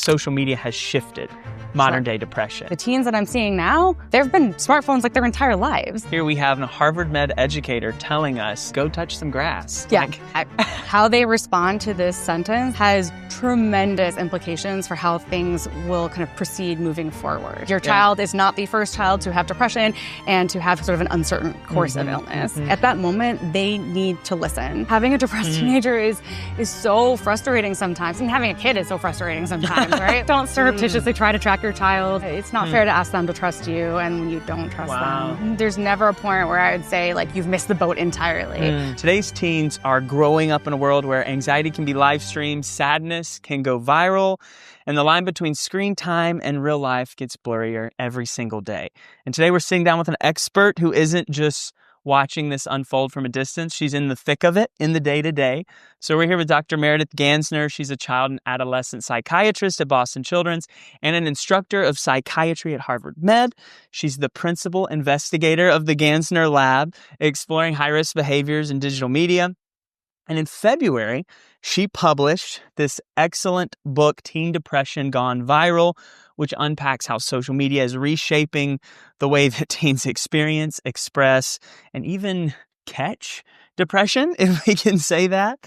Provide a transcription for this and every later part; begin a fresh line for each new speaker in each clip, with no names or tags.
social media has shifted modern day depression.
The teens that I'm seeing now, there have been smartphones like their entire lives.
Here we have a Harvard Med educator telling us, go touch some grass.
Yeah. How they respond to this sentence has tremendous implications for how things will kind of proceed moving forward. Your child is not the first child to have depression and to have sort of an uncertain course of illness. At that moment, they need to listen. Having a depressed teenager is so frustrating sometimes. And having a kid is so frustrating sometimes, right? Don't surreptitiously try to track your child. It's not fair to ask them to trust you, and when you don't trust them. There's never a point where I would say, like, you've missed the boat entirely.
Today's teens are growing up in a world where anxiety can be live streamed, sadness can go viral, and the line between screen time and real life gets blurrier every single day. And today we're sitting down with an expert who isn't just watching this unfold from a distance. She's in the thick of it, in the day-to-day. So we're here with Dr. Meredith Gansner. She's a child and adolescent psychiatrist at Boston Children's and an instructor of psychiatry at Harvard Med. She's the principal investigator of the Gansner Lab, exploring high-risk behaviors in digital media. And in February, she published this excellent book, Teen Depression Gone Viral, which unpacks how social media is reshaping the way that teens experience, express, and even catch depression, if we can say that.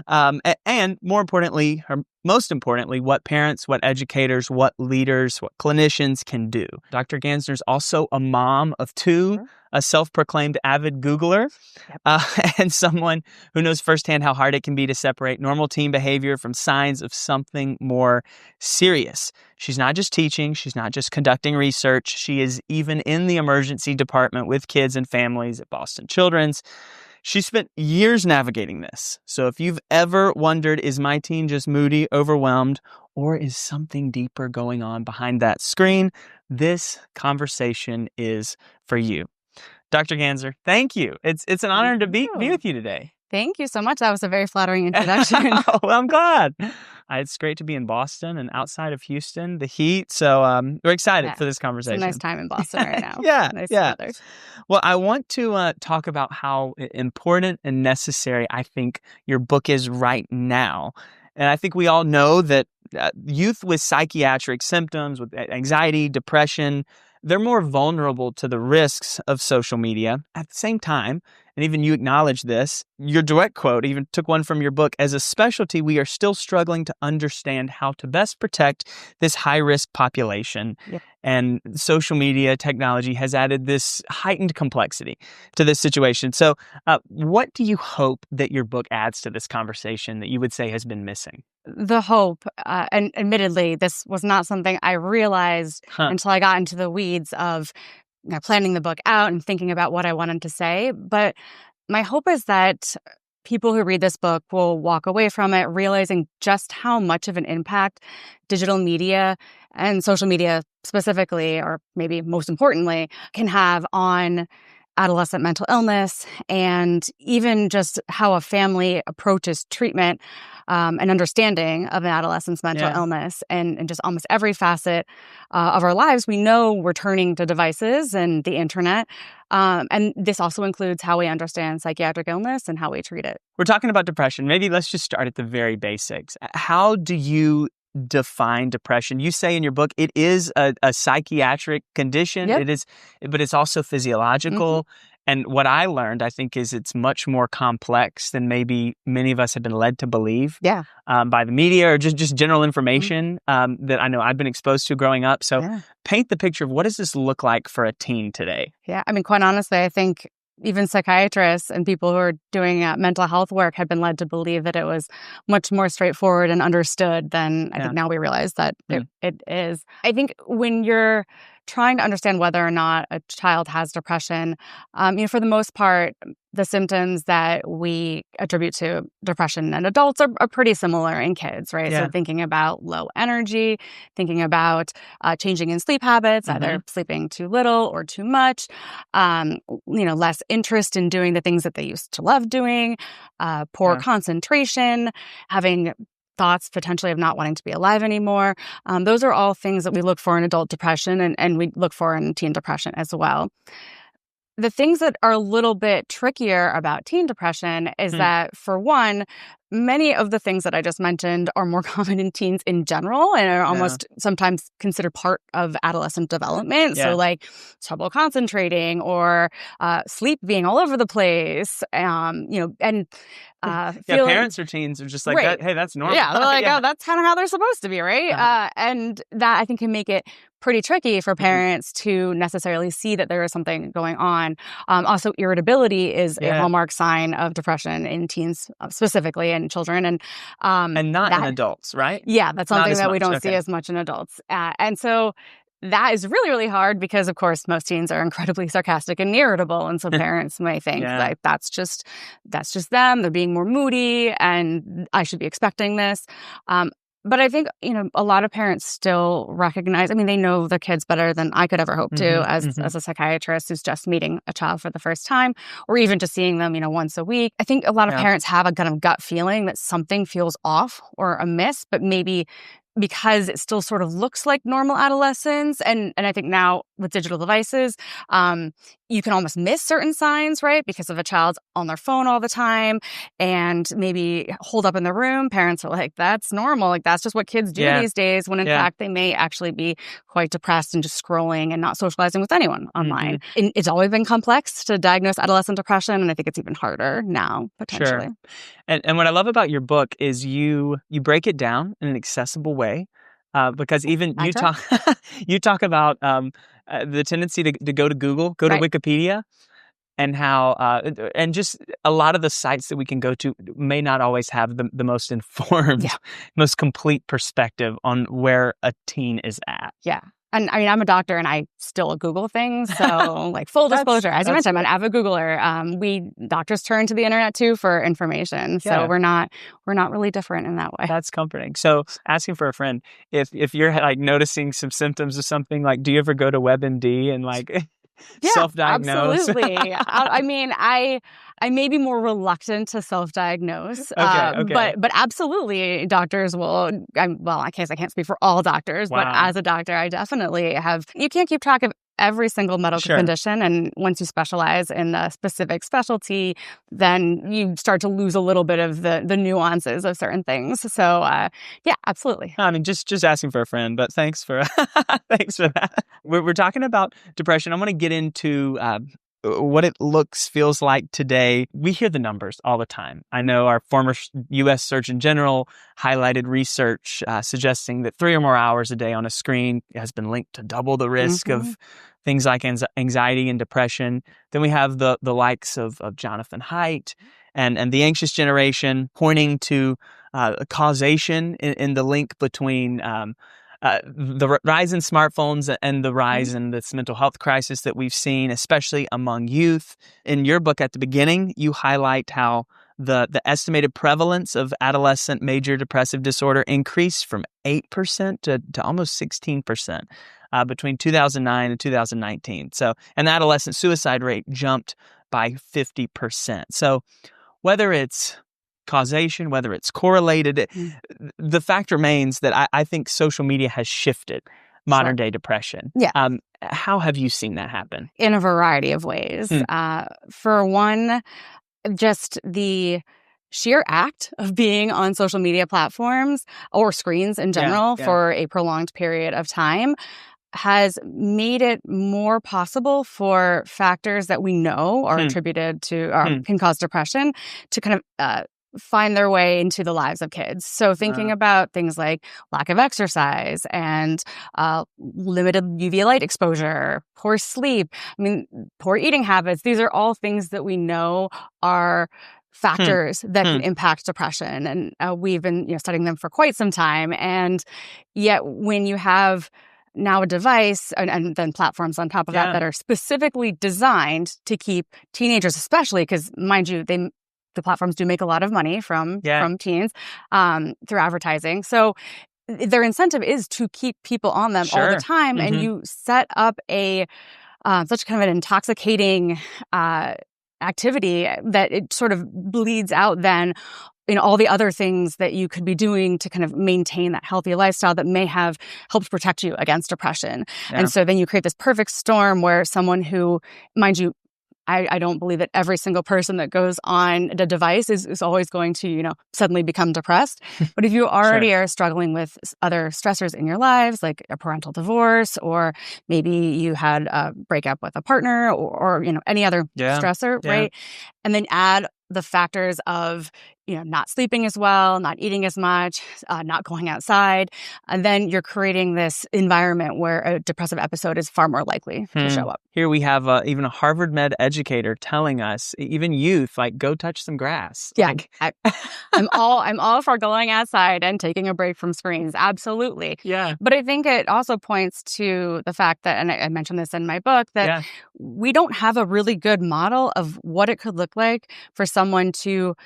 And more importantly, or most importantly, what parents, what educators, what leaders, what clinicians can do. Dr. Gansner's also a mom of two, a self-proclaimed avid Googler, and someone who knows firsthand how hard it can be to separate normal teen behavior from signs of something more serious. She's not just teaching, she's not just conducting research, she is even in the emergency department with kids and families at Boston Children's. She spent years navigating this. So if you've ever wondered, is my teen just moody, overwhelmed, or is something deeper going on behind that screen, this conversation is for you. Dr. Gansner, thank you. It's an honor to be with you today.
Thank you so much. That was a very flattering introduction.
Well, I'm glad. It's great to be in Boston and outside of Houston, the heat. So we're excited for this conversation.
It's a nice time in Boston right now. Nice weather.
Well, I want to talk about how important and necessary I think your book is right now. And I think we all know that youth with psychiatric symptoms, with anxiety, depression, they're more vulnerable to the risks of social media. At the same time, and even you acknowledge this, your direct quote, even took one from your book, as a specialty, we are still struggling to understand how to best protect this high-risk population. And social media technology has added this heightened complexity to this situation. So what do you hope that your book adds to this conversation that you would say has been missing?
The hope, and admittedly, this was not something I realized until I got into the weeds of planning the book out and thinking about what I wanted to say. But my hope is that people who read this book will walk away from it realizing just how much of an impact digital media and social media specifically, or maybe most importantly, can have on adolescent mental illness, and even just how a family approaches treatment and understanding of an adolescent's mental illness, and just almost every facet of our lives. We know we're turning to devices and the internet, and this also includes how we understand psychiatric illness and how we treat it.
We're talking about depression. Maybe let's just start at the very basics. How do you define depression? You say in your book it is a psychiatric condition. It is, but it's also physiological. And what I learned, I think, is it's much more complex than maybe many of us have been led to believe by the media or just general information that I know I've been exposed to growing up. So paint the picture of what does this look like for a teen today?
Yeah, I mean, quite honestly, I think even psychiatrists and people who are doing mental health work had been led to believe that it was much more straightforward and understood than I think now we realize that it is. I think when you're trying to understand whether or not a child has depression, for the most part, the symptoms that we attribute to depression in adults are pretty similar in kids, right? So thinking about low energy, thinking about changing in sleep habits, either sleeping too little or too much, less interest in doing the things that they used to love doing, poor concentration, having thoughts potentially of not wanting to be alive anymore. Those are all things that we look for in adult depression, and we look for in teen depression as well. The things that are a little bit trickier about teen depression is that, for one, many of the things that I just mentioned are more common in teens in general and are almost sometimes considered part of adolescent development. So like trouble concentrating or sleep being all over the place, and
parents or teens are just like, that, hey, that's normal.
Yeah, they're like, oh, that's kind of how they're supposed to be, right? And that I think can make it pretty tricky for parents to necessarily see that there is something going on. Also, irritability is a hallmark sign of depression in teens, specifically in children, and
not in adults, right?
Yeah, that's something that we don't see as much in adults, and so. That is really, really hard because, of course, most teens are incredibly sarcastic and irritable. And so parents may think like that's just them. They're being more moody and I should be expecting this. But I think, a lot of parents still recognize, they know their kids better than I could ever hope to as a psychiatrist who's just meeting a child for the first time or even just seeing them, once a week. I think a lot of parents have a kind of gut feeling that something feels off or amiss, but maybe because it still sort of looks like normal adolescence. And I think now with digital devices, you can almost miss certain signs, right? Because if a child's on their phone all the time and maybe holed up in the room, parents are like, that's normal. Like, that's just what kids do these days, when in fact they may actually be quite depressed and just scrolling and not socializing with anyone online. And it's always been complex to diagnose adolescent depression. And I think it's even harder now, potentially.
Sure. And what I love about your book is you break it down in an accessible way. Because even you talk about the tendency to go to Google, go to Wikipedia, and how and just a lot of the sites that we can go to may not always have the most informed, most complete perspective on where a teen is at.
Yeah. And I'm a doctor and I still Google things. So like full disclosure, as you mentioned, I'm an avid Googler. We doctors turn to the internet too for information. So we're not really different in that way.
That's comforting. So asking for a friend, if you're like noticing some symptoms of something, like, do you ever go to WebMD and like self-diagnose?
Absolutely. I may be more reluctant to self-diagnose,
okay.
But absolutely, doctors will. I can't speak for all doctors, but as a doctor, I definitely have. You can't keep track of every single medical condition, and once you specialize in a specific specialty, then you start to lose a little bit of the nuances of certain things. So, absolutely.
Just asking for a friend, but thanks for thanks for that. We're talking about depression. I want to get into what it feels like today. We hear the numbers all the time. I know our former U.S. Surgeon General highlighted research suggesting that 3 or more hours a day on a screen has been linked to double the risk of things like anxiety and depression. Then we have the likes of Jonathan Haidt and the anxious generation pointing to causation in the link between the rise in smartphones and the rise in this mental health crisis that we've seen, especially among youth. In your book at the beginning, you highlight how the estimated prevalence of adolescent major depressive disorder increased from 8% to almost 16% between 2009 and 2019. So, and the adolescent suicide rate jumped by 50%. So whether it's causation, whether it's correlated, the fact remains that I think social media has shifted modern day depression.
Yeah.
How have you seen that happen?
In a variety of ways. For one, just the sheer act of being on social media platforms or screens in general for a prolonged period of time has made it more possible for factors that we know are attributed to or can cause depression to kind of find their way into the lives of kids. So thinking about things like lack of exercise and limited UV light exposure, poor sleep, poor eating habits, these are all things that we know are factors that can impact depression. And we've been studying them for quite some time. And yet when you have now a device and then platforms on top of that are specifically designed to keep teenagers, especially because, mind you, the platforms do make a lot of money from teens through advertising. So their incentive is to keep people on them all the time. And you set up a such kind of an intoxicating activity that it sort of bleeds out then in all the other things that you could be doing to kind of maintain that healthy lifestyle that may have helped protect you against depression. And so then you create this perfect storm where someone who, mind you, I don't believe that every single person that goes on the device is always going to, suddenly become depressed. But if you already are struggling with other stressors in your lives, like a parental divorce, or maybe you had a breakup with a partner or any other stressor, right? And then add the factors of, not sleeping as well, not eating as much, not going outside. And then you're creating this environment where a depressive episode is far more likely to show up.
Here we have even a Harvard med educator telling us, even youth, like, go touch some grass.
Yeah, I'm all for going outside and taking a break from screens. Absolutely.
Yeah.
But I think it also points to the fact that, and I mentioned this in my book, that we don't have a really good model of what it could look like for someone to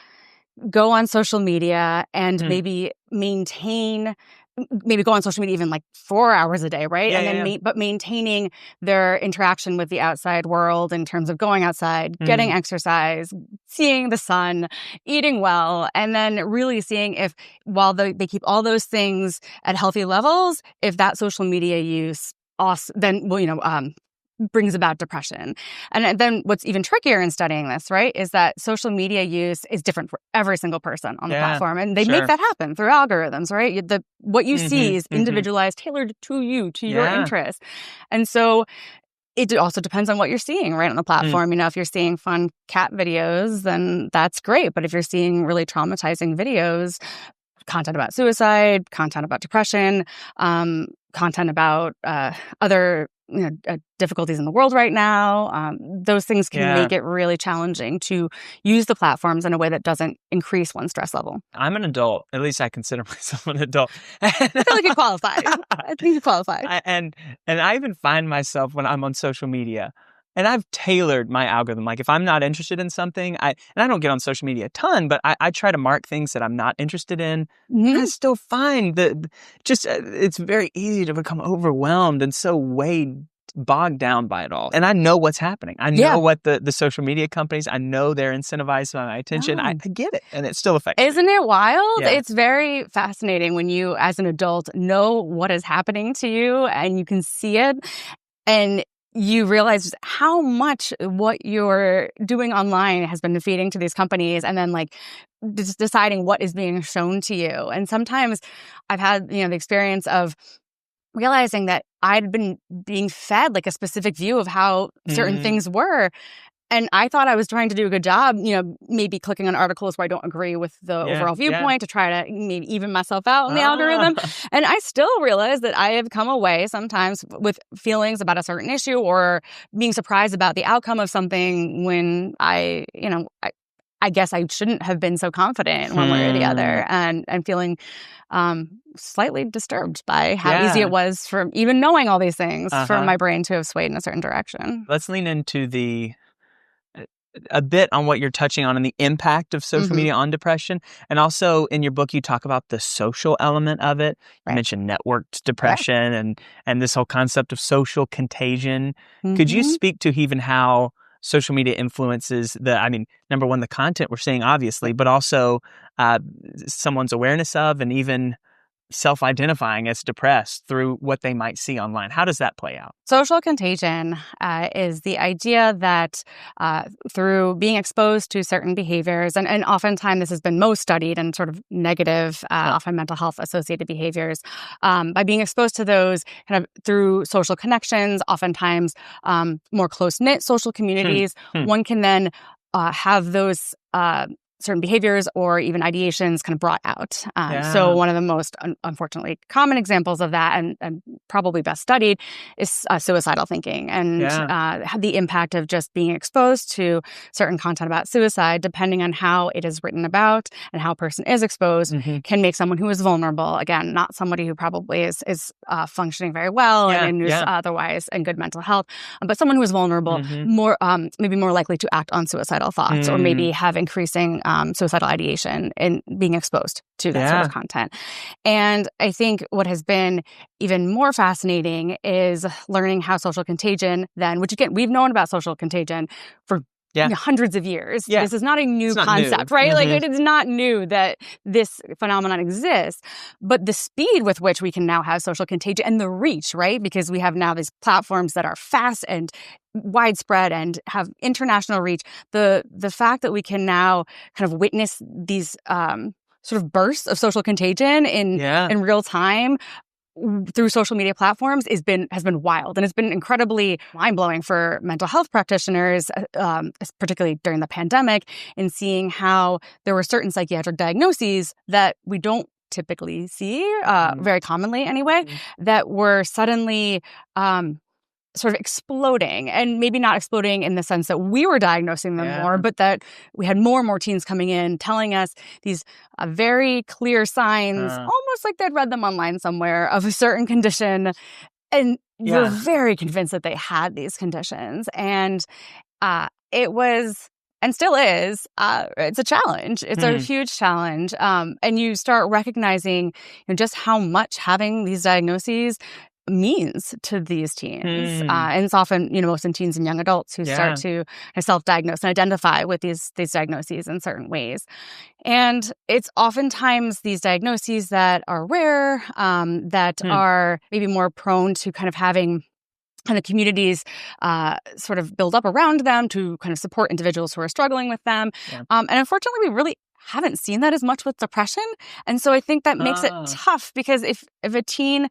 go on social media and maybe go on social media even like 4 hours a day, right? But maintaining their interaction with the outside world in terms of going outside, getting exercise, seeing the sun, eating well, and then really seeing if, while they keep all those things at healthy levels, if that social media use also then brings about depression. And then what's even trickier in studying this, right, is that social media use is different for every single person on the platform. And they make that happen through algorithms, right? What you see is individualized, tailored to you, to your interests. And so it also depends on what you're seeing right on the platform. If you're seeing fun cat videos, then that's great. But if you're seeing really traumatizing videos, content about suicide, content about depression, content about other difficulties in the world right now, those things can make it really challenging to use the platforms in a way that doesn't increase one's stress level.
I'm an adult. At least I consider myself an adult.
I feel like you qualify. I think you qualify.
And I even find myself when I'm on social media, and I've tailored my algorithm. Like, if I'm not interested in something, I don't get on social media a ton, but I try to mark things that I'm not interested in. I still find that it's very easy to become overwhelmed and so bogged down by it all. And I know what's happening. I know what the social media companies, I know they're incentivized by my attention. I get it. And it still affects me.
Isn't it wild? Yeah. It's very fascinating when you, as an adult, know what is happening to you and you can see it. And you realize how much what you're doing online has been feeding to these companies, and then just deciding what is being shown to you. And sometimes I've had, the experience of realizing that I'd been being fed a specific view of how certain things were. And I thought I was trying to do a good job, maybe clicking on articles where I don't agree with the overall viewpoint to try to maybe even myself out in the algorithm. And I still realize that I have come away sometimes with feelings about a certain issue or being surprised about the outcome of something when I guess I shouldn't have been so confident one way or the other, and feeling slightly disturbed by how easy it was for even knowing all these things for my brain to have swayed in a certain direction.
Let's lean into a bit on what you're touching on and the impact of social media on depression. And also in your book, you talk about the social element of it. You mentioned networked depression and this whole concept of social contagion. Could you speak to even how social media influences number one, the content we're seeing, obviously, but also someone's awareness of and even self-identifying as depressed through what they might see online? How does that play out?
Social contagion is the idea that through being exposed to certain behaviors, and oftentimes this has been most studied in sort of negative, often mental health associated behaviors, by being exposed to those kind of through social connections, oftentimes more close-knit social communities, one can then have those certain behaviors or even ideations kind of brought out. So one of the most, unfortunately, common examples of that and probably best studied is suicidal thinking and the impact of just being exposed to certain content about suicide, depending on how it is written about and how a person is exposed, can make someone who is vulnerable, again, not somebody who probably is functioning very well and is otherwise in good mental health, but someone who is vulnerable, maybe more likely to act on suicidal thoughts or maybe have increasing suicidal ideation and being exposed to that sort of content. And I think what has been even more fascinating is learning how social contagion then, which again, we've known about social contagion for hundreds of years.
Yeah.
This is not a new concept, right? Like, it is not new that this phenomenon exists, but the speed with which we can now have social contagion and the reach, right? Because we have now these platforms that are fast and widespread and have international reach. The fact that we can now kind of witness these sort of bursts of social contagion in real time through social media platforms has been wild, and it's been incredibly mind-blowing for mental health practitioners, particularly during the pandemic, in seeing how there were certain psychiatric diagnoses that we don't typically see, very commonly anyway, that were suddenly sort of exploding, and maybe not exploding in the sense that we were diagnosing them more, but that we had more and more teens coming in telling us these very clear signs, almost like they'd read them online somewhere, of a certain condition. And we're very convinced that they had these conditions. And it was, and still is, it's a challenge. It's a huge challenge. And you start recognizing just how much having these diagnoses means to these teens. And it's often, most in teens and young adults who start to self-diagnose and identify with these diagnoses in certain ways. And it's oftentimes these diagnoses that are rare, that are maybe more prone to kind of having kind of communities sort of build up around them to kind of support individuals who are struggling with them. And unfortunately, we really haven't seen that as much with depression. And so I think that makes it tough, because if a teen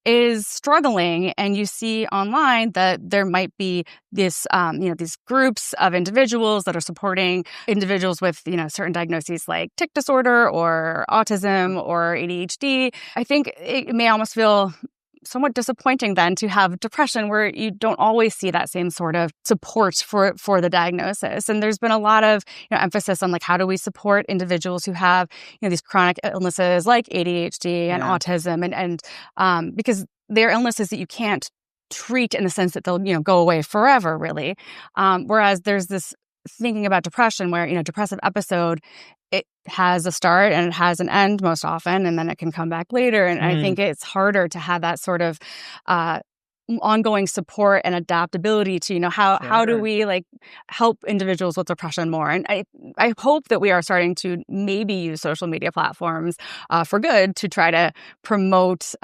is struggling and you see online that there might be this, these groups of individuals that are supporting individuals with, certain diagnoses like tic disorder or autism or ADHD, I think it may almost feel somewhat disappointing then to have depression where you don't always see that same sort of support for the diagnosis. And there's been a lot of emphasis on, like, how do we support individuals who have these chronic illnesses like ADHD and autism, and because they're illnesses that you can't treat in the sense that they'll go away forever, really. Whereas there's this thinking about depression where depressive episode, it has a start and it has an end most often, and then it can come back later. And I think it's harder to have that sort of ongoing support and adaptability to, how do we help individuals with depression more? And I hope that we are starting to maybe use social media platforms for good to try to promote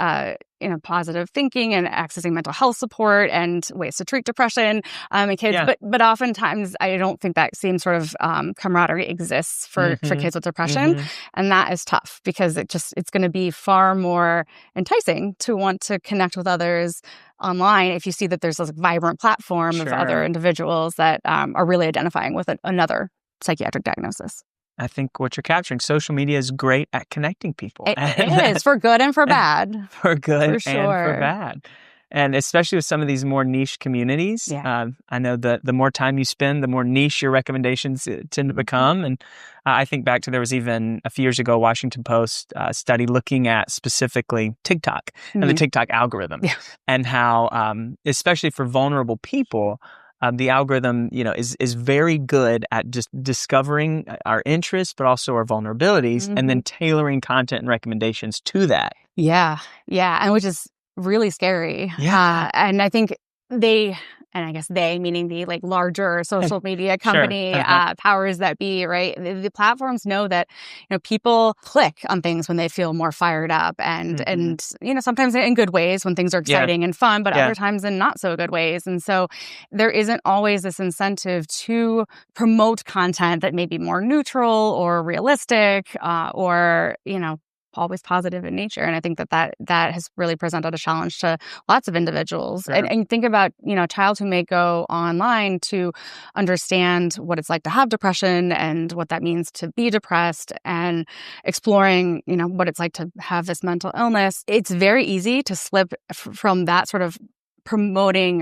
positive thinking and accessing mental health support and ways to treat depression in kids. But oftentimes I don't think that same sort of camaraderie exists for kids with depression. And that is tough, because it's going to be far more enticing to want to connect with others online if you see that there's this vibrant platform of other individuals that are really identifying with another psychiatric diagnosis.
I think what you're capturing, social media is great at connecting people.
It is, for good and for bad.
For good and for bad. And especially with some of these more niche communities, I know that the more time you spend, the more niche your recommendations tend to become. And I think back to, there was even a few years ago, a Washington Post study looking at specifically TikTok and the TikTok algorithm, and how, especially for vulnerable people, the algorithm, is very good at just discovering our interests, but also our vulnerabilities, and then tailoring content and recommendations to that.
Yeah. And which is really scary. And I think and I guess they, meaning the larger social media company, powers that be, right? The platforms know that, people click on things when they feel more fired up, and sometimes in good ways when things are exciting and fun, but other times in not so good ways. And so there isn't always this incentive to promote content that may be more neutral or realistic, or, always positive in nature. And I think that has really presented a challenge to lots of individuals. And think about, a child who may go online to understand what it's like to have depression and what that means to be depressed, and exploring, what it's like to have this mental illness. It's very easy to slip from that sort of promoting,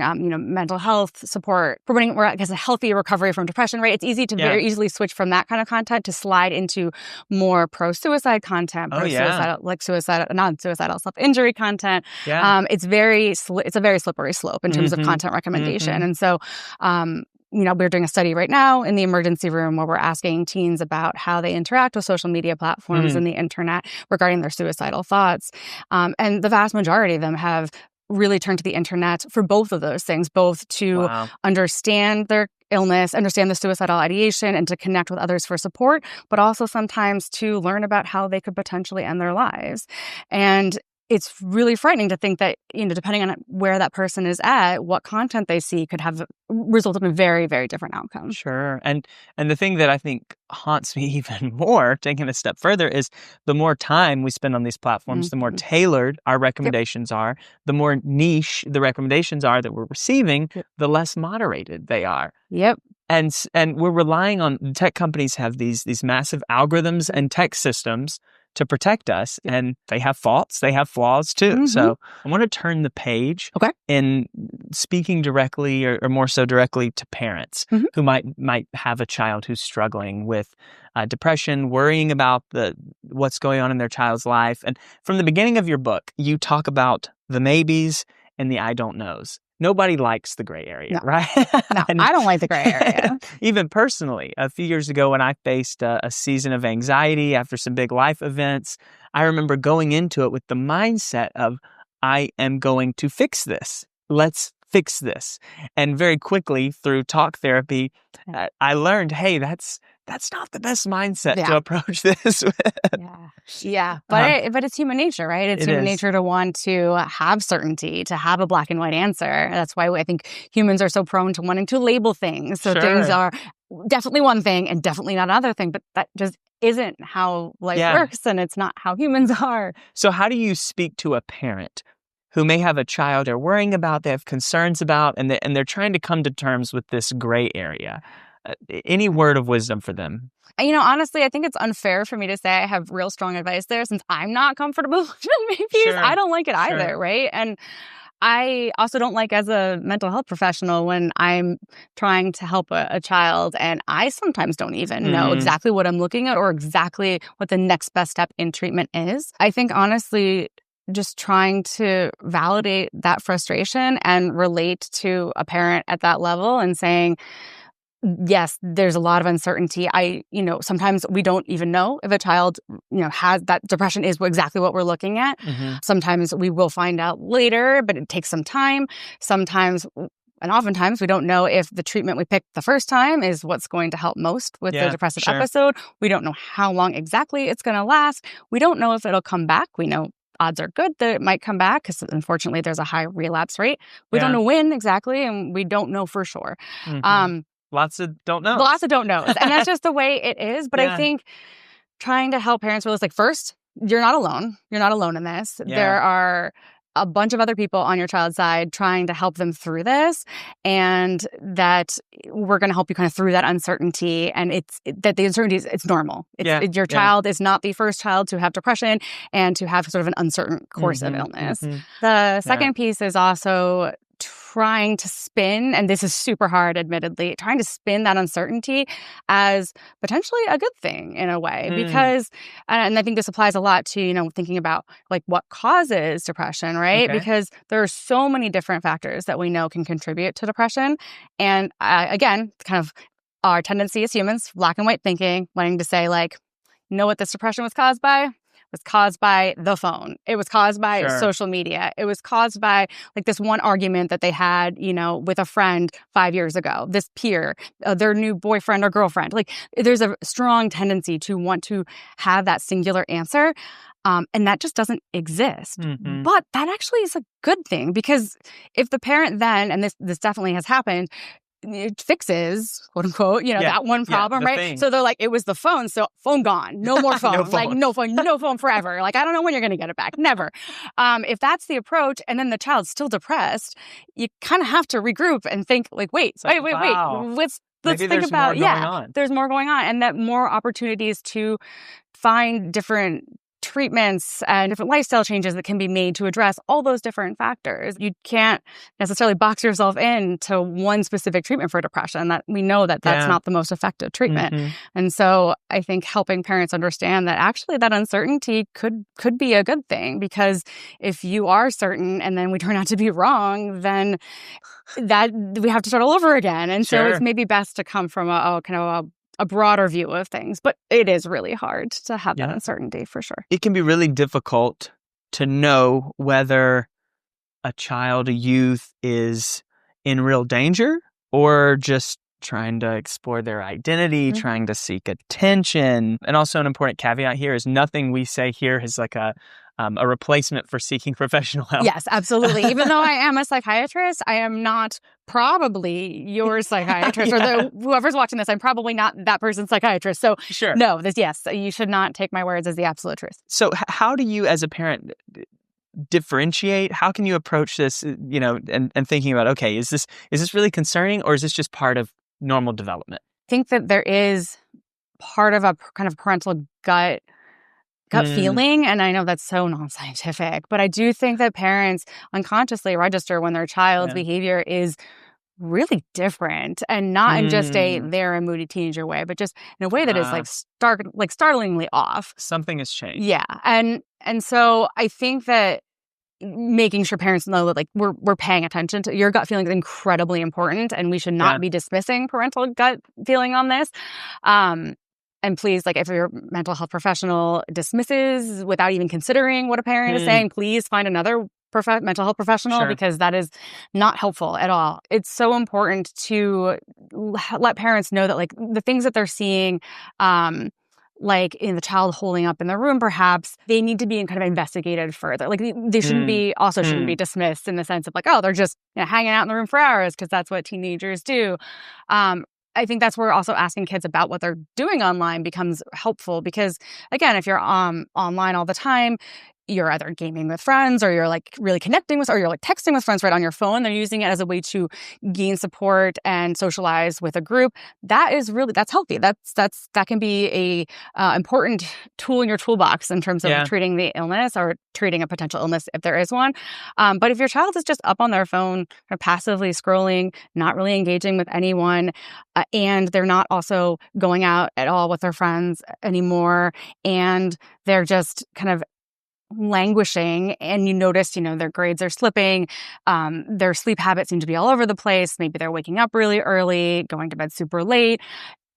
mental health support, promoting, I guess, a healthy recovery from depression, right? It's easy to very easily switch from that kind of content to slide into more pro-suicide content, non-suicidal self-injury content. It's a very slippery slope in terms of content recommendation. And so, we're doing a study right now in the emergency room where we're asking teens about how they interact with social media platforms and the internet regarding their suicidal thoughts. And the vast majority of them have really turn to the internet for both of those things, both to understand their illness, understand the suicidal ideation, and to connect with others for support, but also sometimes to learn about how they could potentially end their lives. And it's really frightening to think that, depending on where that person is at, what content they see could have resulted in very, very different outcomes.
Sure. And the thing that I think haunts me even more, taking a step further, is the more time we spend on these platforms, the more tailored our recommendations are, the more niche the recommendations are that we're receiving, the less moderated they are.
Yep.
And we're relying on tech companies have these massive algorithms and tech systems to protect us, and they have faults, they have flaws too. So I want to turn the page in speaking directly or more so directly to parents who might have a child who's struggling with depression, worrying about what's going on in their child's life. And from the beginning of your book, you talk about the maybes and the I don't knows. Nobody likes the gray area, right?
No, I don't like the gray area.
Even personally, a few years ago when I faced a season of anxiety after some big life events, I remember going into it with the mindset of, I am going to fix this. Let's fix this. And very quickly through talk therapy, I learned, hey, that's not the best mindset to approach this with.
Yeah. But it's human nature, right? It's human nature to want to have certainty, to have a black and white answer. That's why I think humans are so prone to wanting to label things. So things are definitely one thing and definitely not another thing, but that just isn't how life works, and it's not how humans are.
So how do you speak to a parent who may have a child they're worrying about, they have concerns about, and they're trying to come to terms with this gray area? Any word of wisdom for them?
Honestly, I think it's unfair for me to say I have real strong advice there, since I'm not comfortable with maybes. I don't like it either, right? And I also don't like, as a mental health professional, when I'm trying to help a child and I sometimes don't even know exactly what I'm looking at or exactly what the next best step in treatment is. I think, honestly, just trying to validate that frustration and relate to a parent at that level and saying, yes, there's a lot of uncertainty. Sometimes we don't even know if a child, has that depression is exactly what we're looking at. Sometimes we will find out later, but it takes some time. Sometimes, and oftentimes, we don't know if the treatment we picked the first time is what's going to help most with the depressive episode. We don't know how long exactly it's going to last. We don't know if it'll come back. We know odds are good that it might come back because, unfortunately, there's a high relapse rate. We don't know when exactly, and we don't know for sure.
Lots of don't knows.
Lots of don't knows. And that's just the way it is. But I think trying to help parents realize, first, you're not alone. You're not alone in this. There are a bunch of other people on your child's side trying to help them through this, and that we're going to help you kind of through that uncertainty. And that the uncertainty it's normal. Your child is not the first child to have depression and to have sort of an uncertain course of illness. The second piece is also trying to spin, and this is super hard, admittedly, trying to spin that uncertainty as potentially a good thing in a way, because, and I think this applies a lot to, thinking about what causes depression, right? Because there are so many different factors that we know can contribute to depression. And again, kind of our tendency as humans, black and white thinking, wanting to say what this depression was caused by? Was caused by the phone. It was caused by social media. It was caused by this one argument that they had, with a friend 5 years ago, this peer, their new boyfriend or girlfriend. There's a strong tendency to want to have that singular answer. And that just doesn't exist. But that actually is a good thing, because if the parent then, and this definitely has happened, it fixes, quote unquote, that one problem, right? Thing. So they're it was the phone, so phone gone, no more phone, no phone forever. I don't know when you're going to get it back, never. If that's the approach, and then the child's still depressed, you kind of have to regroup and think, wait,
wow.
Let's think about, there's more going on, and that more opportunities to find different treatments and different lifestyle changes that can be made to address all those different factors. You can't necessarily box yourself into one specific treatment for depression. That we know that that's not the most effective treatment. And so I think helping parents understand that actually that uncertainty could be a good thing, because if you are certain and then we turn out to be wrong, then that we have to start all over again. And so it's maybe best to come from a broader view of things. But it is really hard to have that uncertainty, for sure.
It can be really difficult to know whether a child, a youth is in real danger or just trying to explore their identity, trying to seek attention. And also an important caveat here is nothing we say here is like a replacement for seeking professional help.
Yes, absolutely. Even though I am a psychiatrist, I am not probably your psychiatrist or whoever's watching this. I'm probably not that person's psychiatrist. So
sure.
No, yes, you should not take my words as the absolute truth.
So how do you as a parent differentiate? How can you approach this, and thinking about, okay, is this really concerning or is this just part of normal development?
I think that there is part of a kind of parental gut feeling, and I know that's so non-scientific, but I do think that parents unconsciously register when their child's behavior is really different, and not in just they're a moody teenager way, but just in a way that is startlingly off.
Something has changed.
Yeah, and so I think that making sure parents know that we're paying attention to your gut feeling is incredibly important, and we should not be dismissing parental gut feeling on this. And please, if your mental health professional dismisses without even considering what a parent is saying, please find another mental health professional, because that is not helpful at all. It's so important to let parents know that the things that they're seeing, like in the child holding up in the room, perhaps they need to be kind of investigated further. They shouldn't be shouldn't be dismissed in the sense of they're just hanging out in the room for hours, because that's what teenagers do. I think that's where also asking kids about what they're doing online becomes helpful, because again, if you're online all the time, you're either gaming with friends, or you're really connecting with, or you're texting with friends right on your phone. They're using it as a way to gain support and socialize with a group. That's healthy. That can be a important tool in your toolbox in terms of treating the illness or treating a potential illness if there is one. But if your child is just up on their phone, passively scrolling, not really engaging with anyone, and they're not also going out at all with their friends anymore, and they're just kind of languishing, and you notice, their grades are slipping, their sleep habits seem to be all over the place, maybe they're waking up really early, going to bed super late,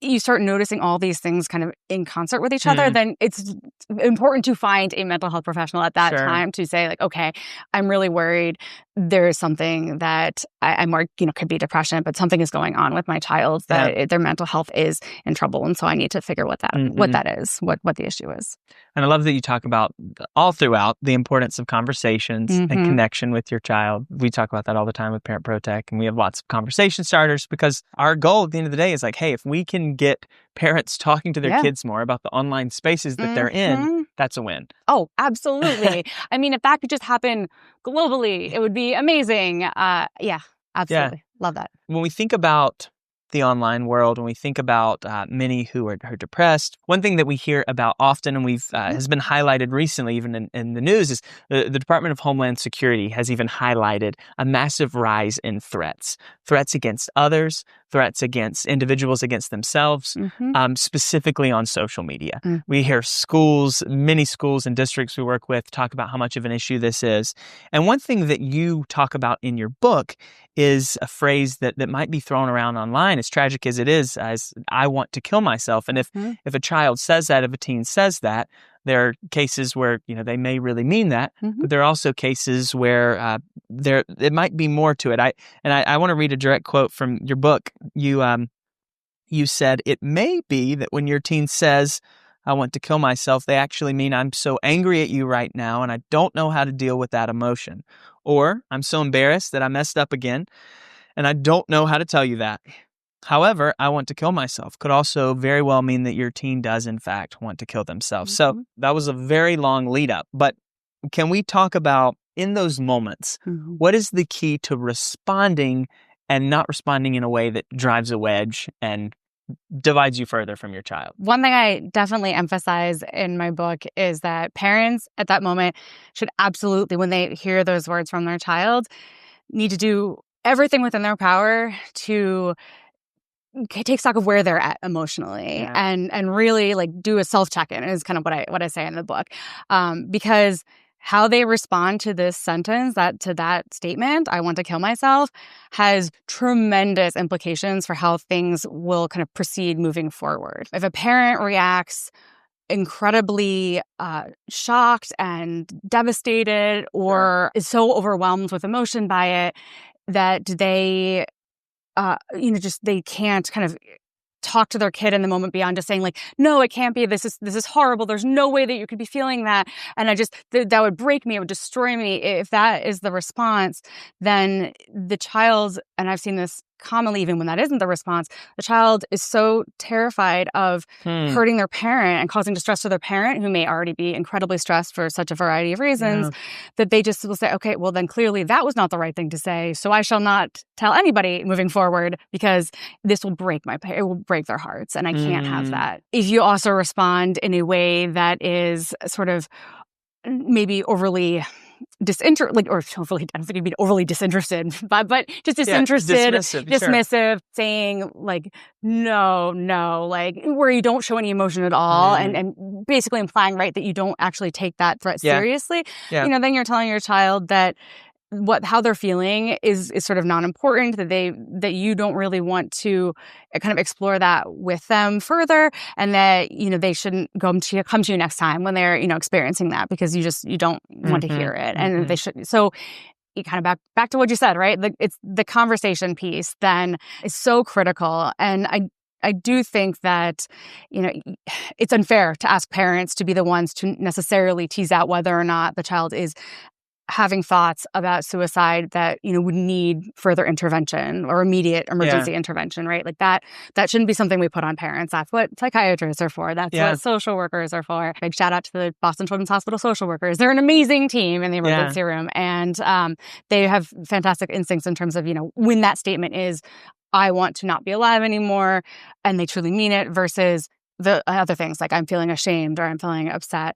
you start noticing all these things kind of in concert with each other, then it's important to find a mental health professional at that time to say, okay, I'm really worried. There is something that I'm worried, could be depression, but something is going on with my child, that their mental health is in trouble. And so I need to figure what that is, what the issue is.
And I love that you talk about all throughout the importance of conversations and connection with your child. We talk about that all the time with Parent ProTech, and we have lots of conversation starters, because our goal at the end of the day is hey, if we can get parents talking to their kids more about the online spaces that they're in, that's a win.
Oh, absolutely. I mean, if that could just happen globally, it would be amazing. Yeah, absolutely.
Yeah.
Love that.
When we think about the online world, when we think about many who are depressed, one thing that we hear about often, and has been highlighted recently even in the news, is the Department of Homeland Security has even highlighted a massive rise in threats against others, threats against individuals, against themselves, specifically on social media. We hear many schools and districts we work with talk about how much of an issue this is. And one thing that you talk about in your book is a phrase that might be thrown around online, as tragic as it is, as "I want to kill myself." And if a child says that, if a teen says that, there are cases where they may really mean that, but there are also cases where it might be more to it. I want to read a direct quote from your book. You said, "It may be that when your teen says, 'I want to kill myself,' they actually mean, 'I'm so angry at you right now and I don't know how to deal with that emotion.' Or, 'I'm so embarrassed that I messed up again and I don't know how to tell you that.' However, 'I want to kill myself' could also very well mean that your teen does in fact want to kill themselves." So that was a very long lead up, but can we talk about, in those moments, what is the key to responding and not responding in a way that drives a wedge and divides you further from your child?
One thing I definitely emphasize in my book is that parents at that moment should absolutely, when they hear those words from their child, need to do everything within their power to take stock of where they're at emotionally, and really do a self-check-in is kind of what I say in the book, because how they respond to this sentence, to that statement, "I want to kill myself," has tremendous implications for how things will kind of proceed moving forward. If a parent reacts incredibly shocked and devastated or is so overwhelmed with emotion by it that they, just they can't kind of talk to their kid in the moment beyond just saying like, no, it can't be. This is horrible. There's no way that you could be feeling that. And I just, that would break me. It would destroy me. If that is the response, then the child, and I've seen this commonly, even when that isn't the response, the child is so terrified of hurting their parent and causing distress to their parent, who may already be incredibly stressed for such a variety of reasons, that they just will say, okay, well, then clearly that was not the right thing to say. So I shall not tell anybody moving forward because this will break it will break their hearts. And I can't have that. If you also respond in a way that is sort of maybe overly disinterested, or hopefully I don't think you'd be overly disinterested, but just disinterested, dismissive, saying like, no, like where you don't show any emotion at all, and basically implying, right, that you don't actually take that threat seriously. Then you're telling your child that how they're feeling is sort of non-important, that you don't really want to kind of explore that with them further, and that they shouldn't come to you next time when they're experiencing that, because you don't want to hear it, and they should. So you kind of back to what you said, right? It's the conversation piece then is so critical, and I do think that, it's unfair to ask parents to be the ones to necessarily tease out whether or not the child is having thoughts about suicide that, would need further intervention or immediate emergency intervention, right? Like that shouldn't be something we put on parents. That's what psychiatrists are for. That's what social workers are for. Big shout out to the Boston Children's Hospital social workers. They're an amazing team in the emergency room. And they have fantastic instincts in terms of, when that statement is, I want to not be alive anymore, and they truly mean it, versus the other things like I'm feeling ashamed or I'm feeling upset.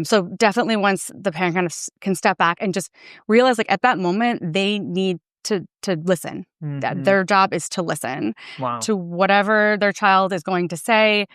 So definitely once the parent kind of can step back and just realize, like, at that moment, they need to listen. That their job is to listen to whatever their child is going to say.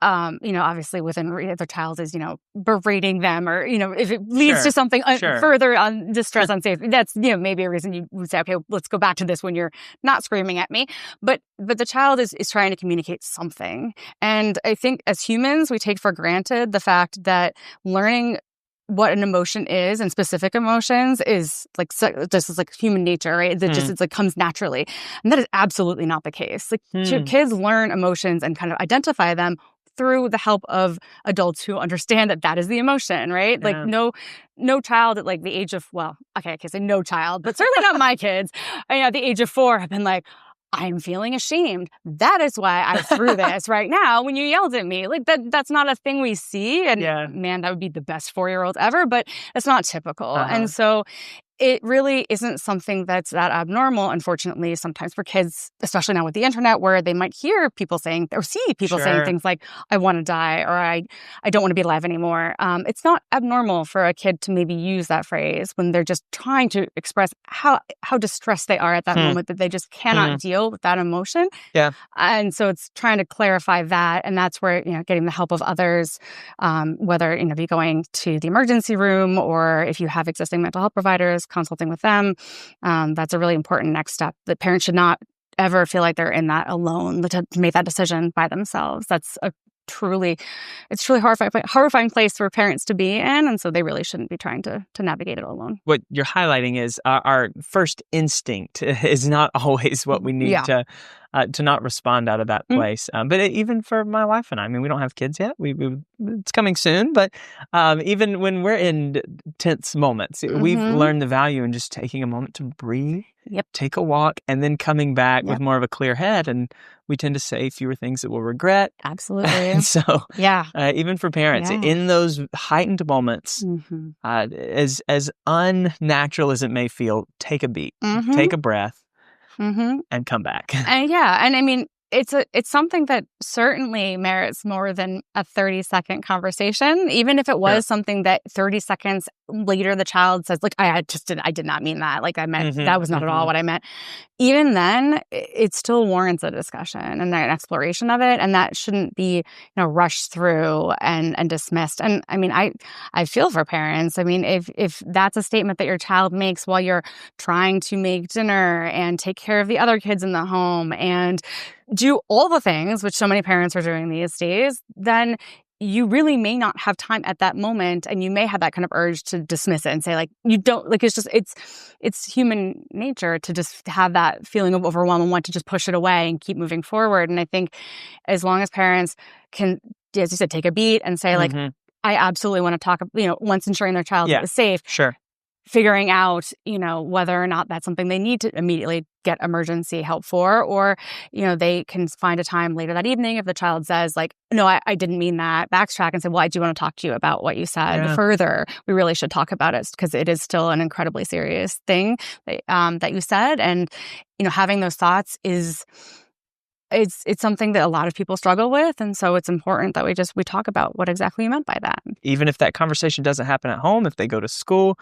Obviously within the child is, berating them, or, if it leads to something further on distress, unsafe, that's, maybe a reason you would say, okay, let's go back to this when you're not screaming at me. But the child is trying to communicate something. And I think as humans, we take for granted the fact that learning what an emotion is, and specific emotions, is like, this is like human nature, right? That just, it's like comes naturally. And that is absolutely not the case. Like kids learn emotions and kind of identify them through the help of adults who understand that is the emotion, right? Like no child at like the age of, well, okay, I can't say no child, but certainly not my kids. At the age of 4 have been like, I'm feeling ashamed. That is why I threw this right now when you yelled at me. Like that's not a thing we see. And man, that would be the best 4-year-old ever, but it's not typical. And so it really isn't something that's that abnormal, unfortunately, sometimes for kids, especially now with the internet, where they might hear people saying or see people saying things like, I want to die, or I don't want to be alive anymore. It's not abnormal for a kid to maybe use that phrase when they're just trying to express how distressed they are at that moment, that they just cannot deal with that emotion. And so it's trying to clarify that. And that's where, getting the help of others, whether, if you're going to the emergency room or if you have existing mental health providers, consulting with them, that's a really important next step. The parents should not ever feel like they're in that alone to make that decision by themselves. That's truly horrifying place for parents to be in, and so they really shouldn't be trying to navigate it alone.
What you're highlighting is our first instinct is not always what we need to not respond out of that place. But even for my wife and I mean, we don't have kids yet. It's coming soon. But even when we're in tense moments, we've learned the value in just taking a moment to breathe, take a walk, and then coming back with more of a clear head. And we tend to say fewer things that we'll regret.
Absolutely.
And so even for parents, in those heightened moments, as unnatural as it may feel, take a beat, take a breath, and come back.
And I mean, it's something that certainly merits more than a 30-second conversation, even if it was something that 30 seconds later the child says, like, I did not mean that. Like, I meant that was not at all what I meant. Even then, it still warrants a discussion and an exploration of it, and that shouldn't be rushed through and dismissed. And I mean, I feel for parents. I mean, if that's a statement that your child makes while you're trying to make dinner and take care of the other kids in the home and do all the things which so many parents are doing these days, then you really may not have time at that moment, and you may have that kind of urge to dismiss it and say, like, you don't, like, it's human nature to just have that feeling of overwhelm and want to just push it away and keep moving forward. And I think as long as parents can, as you said, take a beat and say, like, I absolutely want to talk, once ensuring their child is safe.
Sure.
Figuring out, whether or not that's something they need to immediately get emergency help for, or, they can find a time later that evening if the child says, like, no, I didn't mean that, backtrack and say, well, I do want to talk to you about what you said further. We really should talk about it because it is still an incredibly serious thing that you said. And, having those thoughts is... It's something that a lot of people struggle with. And so it's important that we talk about what exactly you meant by that.
Even if that conversation doesn't happen at home, if they go to school,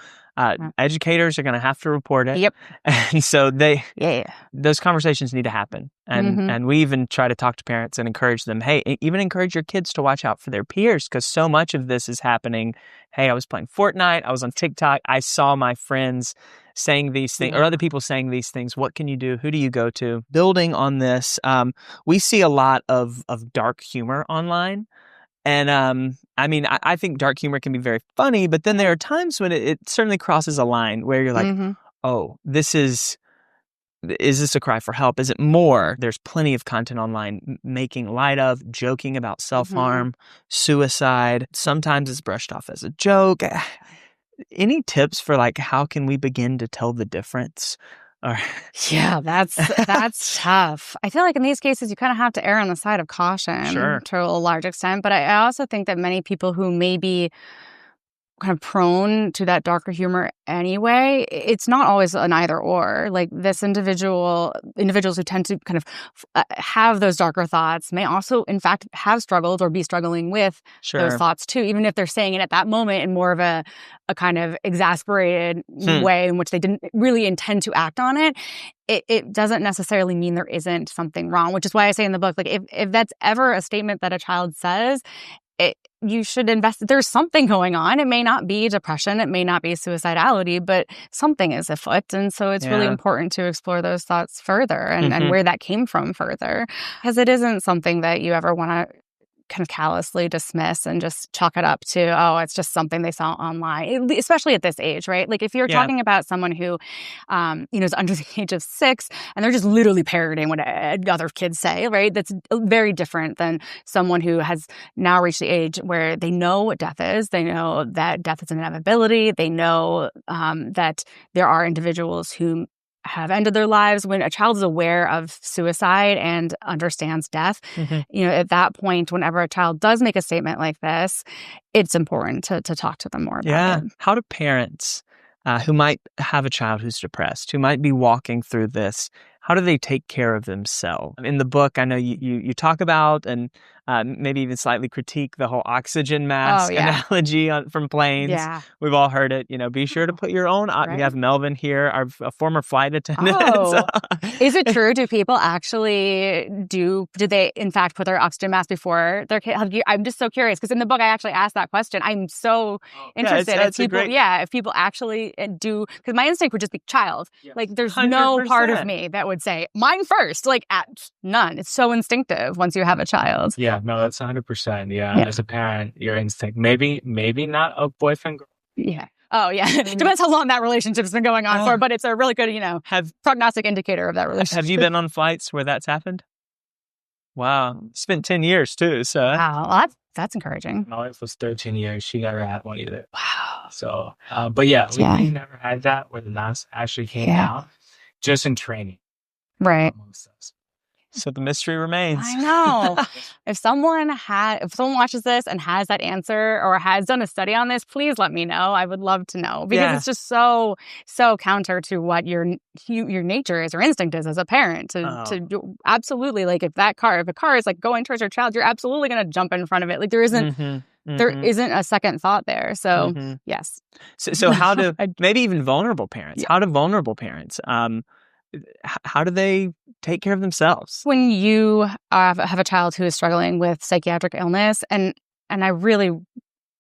educators are going to have to report it.
Yep.
And so those conversations need to happen. And we even try to talk to parents and encourage them, hey, even encourage your kids to watch out for their peers, because so much of this is happening. Hey, I was playing Fortnite. I was on TikTok. I saw my friends saying these things, or other people saying these things. What can you do? Who do you go to? Building on this, we see a lot of dark humor online. And I think dark humor can be very funny, but then there are times when it certainly crosses a line where you're like, oh, is this a cry for help? Is it more? There's plenty of content online making light of, joking about self-harm, suicide. Sometimes it's brushed off as a joke. Any tips for, like, how can we begin to tell the difference?
Yeah, that's tough. I feel like in these cases, you kind of have to err on the side of caution to a large extent. But I also think that many people who may be kind of prone to that darker humor anyway, it's not always an either or. Like, this individuals who tend to kind of have those darker thoughts may also, in fact, have struggled or be struggling with those thoughts too, even if they're saying it at that moment in more of a kind of exasperated way in which they didn't really intend to act on it. It doesn't necessarily mean there isn't something wrong, which is why I say in the book, like, if that's ever a statement that a child says, you should invest. There's something going on. It may not be depression. It may not be suicidality, but something is afoot. And so it's really important to explore those thoughts further and where that came from further, because it isn't something that you ever want to kind of callously dismiss and just chalk it up to, oh, it's just something they saw online, especially at this age, right? Like, if you're talking about someone who, is under the age of 6 and they're just literally parroting what other kids say, right? That's very different than someone who has now reached the age where they know what death is. They know that death is an inevitability. They know that there are individuals who have ended their lives. When a child is aware of suicide and understands death, at that point, whenever a child does make a statement like this, it's important to talk to them more about it.
How do parents who might have a child who's depressed, who might be walking through this, how do they take care of themselves? In the book, I know you talk about and maybe even slightly critique the whole oxygen mask analogy from planes.
Yeah.
We've all heard it. Be sure to put your own. We have Melvin here, a former flight attendant.
Oh. Is it true? Do people actually did they in fact put their oxygen mask before their kid? I'm just so curious, because in the book I actually asked that question. I'm so interested if people actually do, because my instinct would just be child. Like, there's 100%. No part of me that would say mine first. Like, none. It's so instinctive once you have a child.
Yeah, no, that's 100%. Yeah, as a parent, your instinct. Maybe not a boyfriend.
Yeah. Oh, yeah. Depends how long that relationship's been going on for, but it's a really good, prognostic indicator of that relationship.
Have you been on flights where that's happened? Wow. Spent 10 years too, so.
Wow, well, that's encouraging.
My wife was 13 years. She never had one either. Wow. So, but yeah, we never had that where the mask actually came out, just in training.
Right.
So the mystery remains.
I know. If someone watches this and has that answer or has done a study on this, please let me know. I would love to know, because it's just so counter to what your nature is, or instinct is as a parent to absolutely, like, if a car is like going towards your child, you're absolutely going to jump in front of it. Like, there isn't there isn't a second thought there. So yes.
So how do maybe even vulnerable parents? How do vulnerable parents? How do they take care of themselves?
When you have a child who is struggling with psychiatric illness, and I really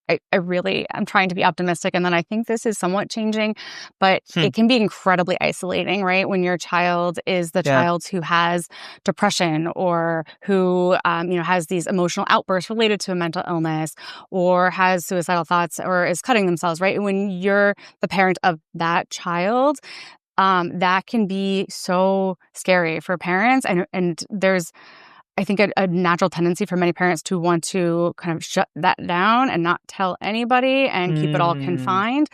I'm trying to be optimistic. And then I think this is somewhat changing, but it can be incredibly isolating, right? When your child is the child who has depression or who, has these emotional outbursts related to a mental illness or has suicidal thoughts or is cutting themselves, right? When you're the parent of that child, that can be so scary for parents. And there's, I think, a natural tendency for many parents to want to kind of shut that down and not tell anity and keep it all confined.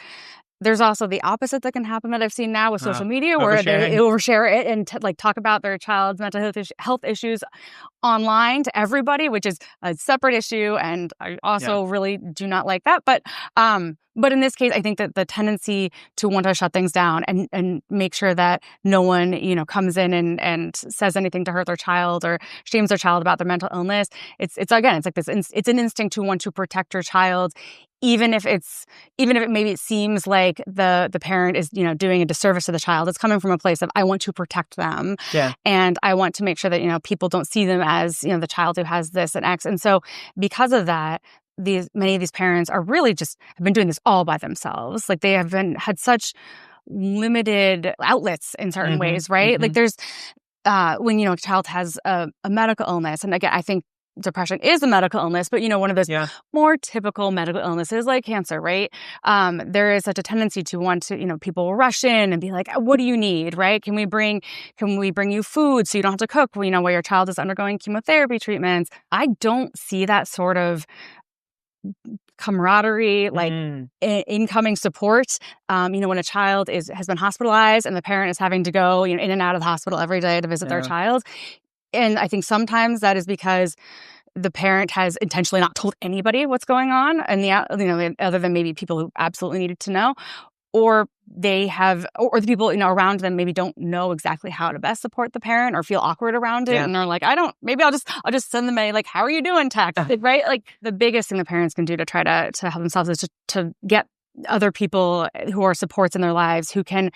There's also the opposite that can happen that I've seen now with social media, where they overshare it and talk about their child's mental health issues online to everybody, which is a separate issue, and I also really do not like that. But in this case, I think that the tendency to want to shut things down and make sure that no one, comes in and says anything to hurt their child or shames their child about their mental illness. It's like this. It's an instinct to want to protect your child, even if it maybe seems like the parent is, doing a disservice to the child. It's coming from a place of, I want to protect them. Yeah. And I want to make sure that, people don't see them as, the child who has this and X. And so because of that, many of these parents are really just have been doing this all by themselves. Like they have had such limited outlets in certain ways, right? Like there's, when, a child has a medical illness, and again, I think depression is a medical illness, but one of those more typical medical illnesses like cancer, right? There is such a tendency to want to, people will rush in and be like, what do you need, right? Can we bring you food so you don't have to cook, while your child is undergoing chemotherapy treatments? I don't see that sort of camaraderie, incoming support. When a child has been hospitalized and the parent is having to go, in and out of the hospital every day to visit their child. And I think sometimes that is because the parent has intentionally not told anybody what's going on, and other than maybe people who absolutely needed to know, or they have, or the people around them maybe don't know exactly how to best support the parent or feel awkward around it, and they're like, I'll just send them a how are you doing text, right? Like the biggest thing the parents can do to try to help themselves is to get other people who are supports in their lives who can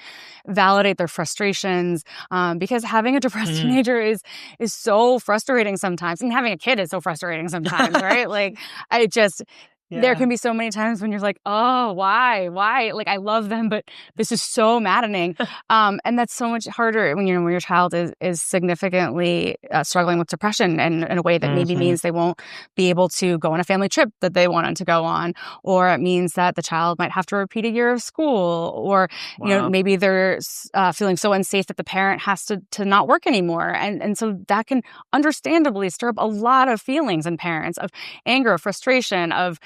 validate their frustrations, because having a depressed teenager is so frustrating sometimes, and having a kid is so frustrating sometimes, right? There can be so many times when you're like, oh, why? Like, I love them, but this is so maddening. And that's so much harder when your child is significantly struggling with depression, and in a way that maybe means they won't be able to go on a family trip that they wanted to go on, or it means that the child might have to repeat a year of school, or maybe they're feeling so unsafe that the parent has to not work anymore, and so that can understandably stir up a lot of feelings in parents of anger, frustration, of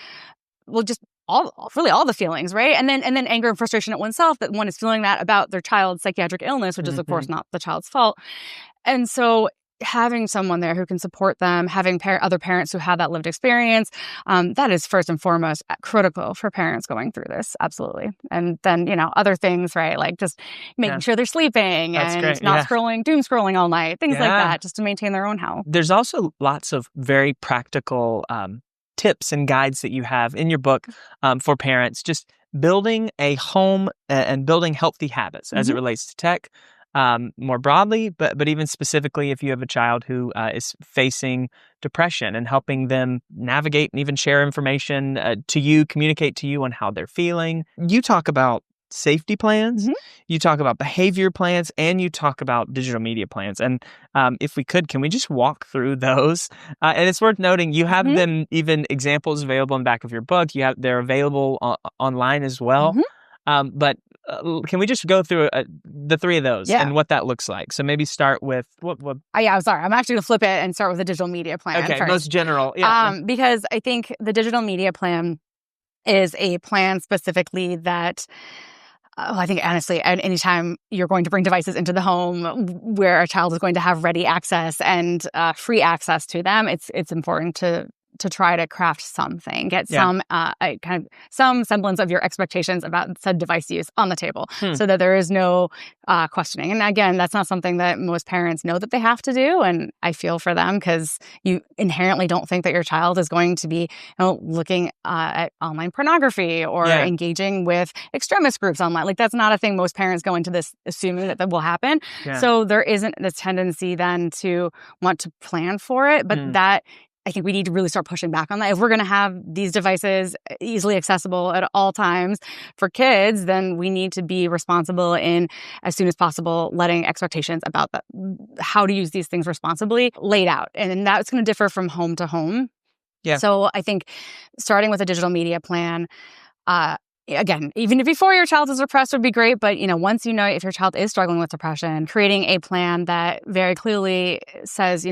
just all the feelings, right? And then anger and frustration at oneself that one is feeling that about their child's psychiatric illness, which is of course not the child's fault. And so having someone there who can support them, having other parents who have that lived experience, that is first and foremost critical for parents going through this. Absolutely. And then, other things, right? Like just making sure they're sleeping and not doom scrolling all night, things like that, just to maintain their own health.
There's also lots of very practical tips and guides that you have in your book for parents, just building a home and building healthy habits as it relates to tech more broadly, but even specifically if you have a child who is facing depression, and helping them navigate and even share information to you, communicate to you on how they're feeling. You talk about safety plans, you talk about behavior plans, and you talk about digital media plans. And if we could, can we just walk through those? And it's worth noting, you have them, even examples available in the back of your book. They're available online as well. But can we just go through the three of those and what that looks like? So maybe start with what?
I'm sorry. I'm actually going to flip it and start with the digital media plan.
Okay,
first.
Most general. Yeah.
Because I think the digital media plan is a plan specifically that I think honestly, at any time you're going to bring devices into the home where a child is going to have ready access and free access to them, it's important to try to craft something, get some some semblance of your expectations about said device use on the table, so that there is no questioning. And again, that's not something that most parents know that they have to do, and I feel for them, because you inherently don't think that your child is going to be looking at online pornography or engaging with extremist groups online. Like, that's not a thing most parents go into this assuming that will happen. So there isn't this tendency then to want to plan for it, but that I think we need to really start pushing back on that. If we're going to have these devices easily accessible at all times for kids, then we need to be responsible in, as soon as possible, letting expectations about how to use these things responsibly laid out. And that's going to differ from home to home.
Yeah.
So I think starting with a digital media plan, again, even before your child is depressed would be great. But, once if your child is struggling with depression, creating a plan that very clearly says,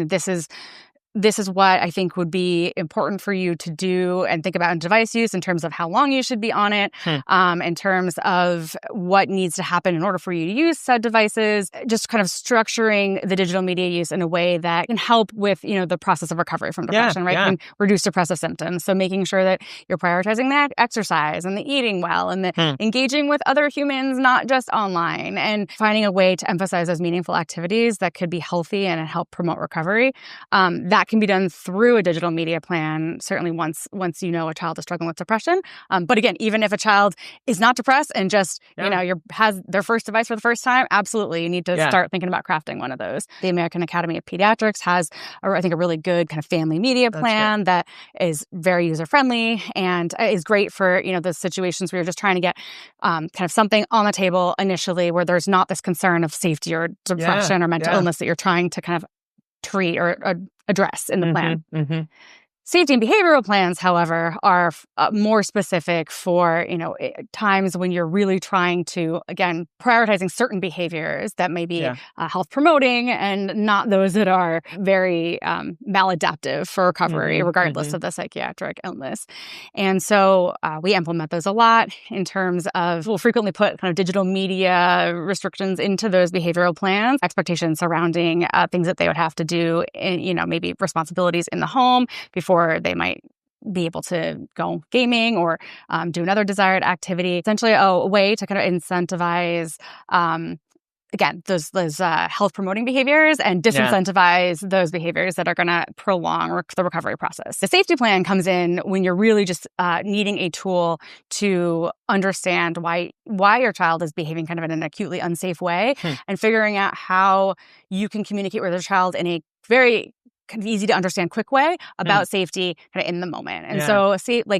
this is what I think would be important for you to do and think about in device use in terms of how long you should be on it, in terms of what needs to happen in order for you to use said devices, just kind of structuring the digital media use in a way that can help with, the process of recovery from depression, right? Can reduce depressive symptoms. So making sure that you're prioritizing that exercise and the eating well and the engaging with other humans, not just online, and finding a way to emphasize those meaningful activities that could be healthy and help promote recovery. That can be done through a digital media plan, certainly once a child is struggling with depression. But again, even if a child is not depressed and just, has their first device for the first time, absolutely, you need to start thinking about crafting one of those. The American Academy of Pediatrics has, I think, a really good kind of family media plan that is very user-friendly and is great for, the situations where you're just trying to get kind of something on the table initially where there's not this concern of safety or depression or mental illness that you're trying to kind of treat or address in the plan. Safety and behavioral plans, however, are more specific for, times when you're really trying to, again, prioritizing certain behaviors that may be health promoting and not those that are very maladaptive for recovery, regardless of the psychiatric illness. And so we implement those a lot in terms of, we'll frequently put kind of digital media restrictions into those behavioral plans, expectations surrounding things that they would have to do, in, maybe responsibilities in the home before they might be able to go gaming or do another desired activity. Essentially, a way to kind of incentivize, again, those health promoting behaviors and disincentivize those behaviors that are going to prolong the recovery process. The safety plan comes in when you're really just needing a tool to understand why your child is behaving kind of in an acutely unsafe way and figuring out how you can communicate with your child in a very kind of easy to understand, quick way about safety kind of in the moment. And so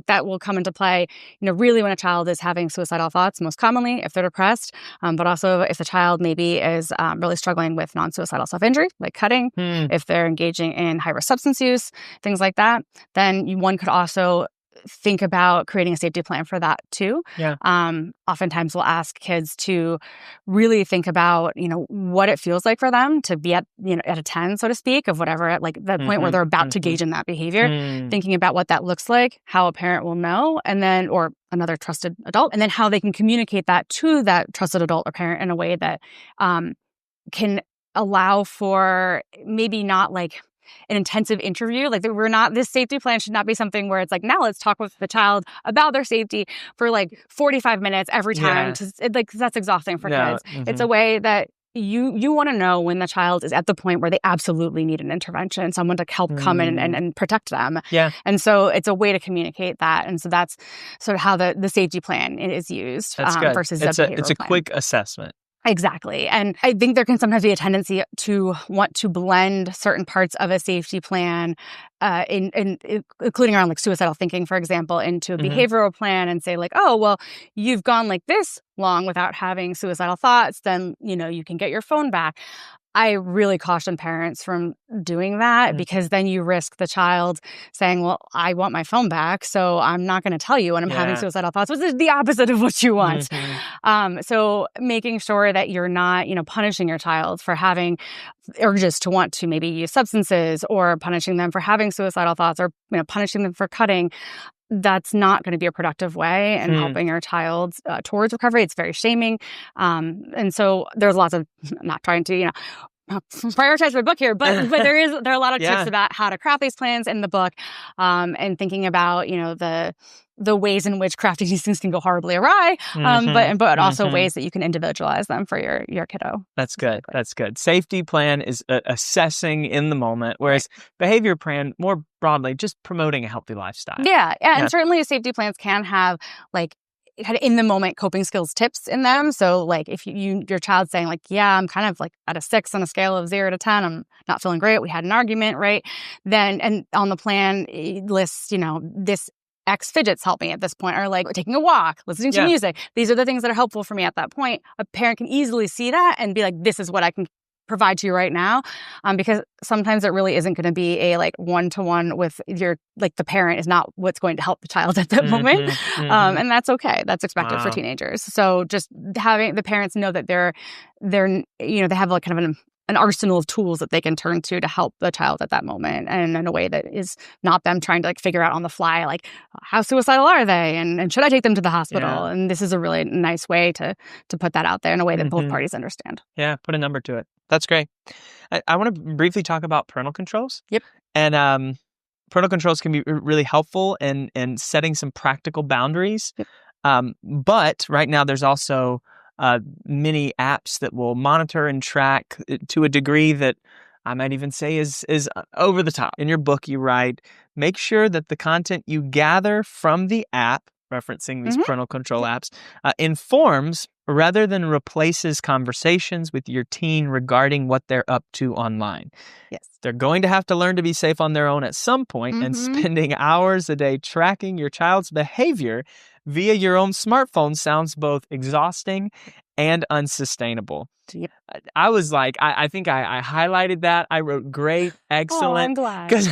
that will come into play, really when a child is having suicidal thoughts, most commonly if they're depressed, but also if the child maybe is really struggling with non-suicidal self-injury, like cutting, if they're engaging in high-risk substance use, things like that, then one could also think about creating a safety plan for that too. Oftentimes we'll ask kids to really think about, what it feels like for them to be at a 10, so to speak, of whatever, at like that point where they're about to engage in that behavior, thinking about what that looks like, how a parent will know, and then, or another trusted adult, and then how they can communicate that to that trusted adult or parent in a way that can allow for maybe not like an intensive interview. Like this safety plan should not be something where it's like, now let's talk with the child about their safety for like 45 minutes every time. That's exhausting for kids. It's a way that you want to know when the child is at the point where they absolutely need an intervention, someone to help come in and protect them. And so it's a way to communicate that. And so that's sort of how the safety plan is used versus
it's a quick assessment.
Exactly. And I think there can sometimes be a tendency to want to blend certain parts of a safety plan, including around like suicidal thinking, for example, into a behavioral plan and say like, oh, well, you've gone like this long without having suicidal thoughts, then, you can get your phone back. I really caution parents from doing that because then you risk the child saying, well, I want my phone back, so I'm not going to tell you when I'm having suicidal thoughts, which is the opposite of what you want. So making sure that you're not, punishing your child for having urges to want to maybe use substances or punishing them for having suicidal thoughts or, punishing them for cutting. That's not going to be a productive way in helping your child towards recovery. It's very shaming. And so there's lots of, I'm not trying to, prioritize my book here, but there are a lot of tips about how to craft these plans in the book, and thinking about, the ways in which crafting these things can go horribly awry, but also ways that you can individualize them for your kiddo.
That's good. That's good. Safety plan is assessing in the moment, whereas behavior plan, more broadly, just promoting a healthy lifestyle.
And certainly safety plans can have like kind of in the moment coping skills tips in them. So like if your child's saying like, yeah, I'm kind of like at a 6 on a scale of 0 to 10, I'm not feeling great, we had an argument, right? Then, and on the plan it lists, this X fidgets help me at this point, or like taking a walk, listening to music. These are the things that are helpful for me at that point. A parent can easily see that and be like, this is what I can provide to you right now, because sometimes it really isn't going to be a like one-to-one with your, like the parent is not what's going to help the child at that moment. And that's okay. That's expected for teenagers. So just having the parents know that they're they have like kind of an arsenal of tools that they can turn to help the child at that moment, and in a way that is not them trying to like figure out on the fly, like how suicidal are they, and should I take them to the hospital? And this is a really nice way to put that out there in a way that both parties understand.
Yeah, put a number to it. That's great. I want to briefly talk about parental controls.
Yep.
And parental controls can be really helpful in setting some practical boundaries. Yep. But right now there's also many apps that will monitor and track to a degree that I might even say is over the top. In your book, you write, make sure that the content you gather from the app, referencing these parental control apps, informs rather than replaces conversations with your teen regarding what they're up to online.
Yes.
They're going to have to learn to be safe on their own at some point, and spending hours a day tracking your child's behavior via your own smartphone sounds both exhausting and unsustainable.
Yep.
I was like, I think I highlighted that. I wrote great, excellent.
Oh, I'm glad.
Because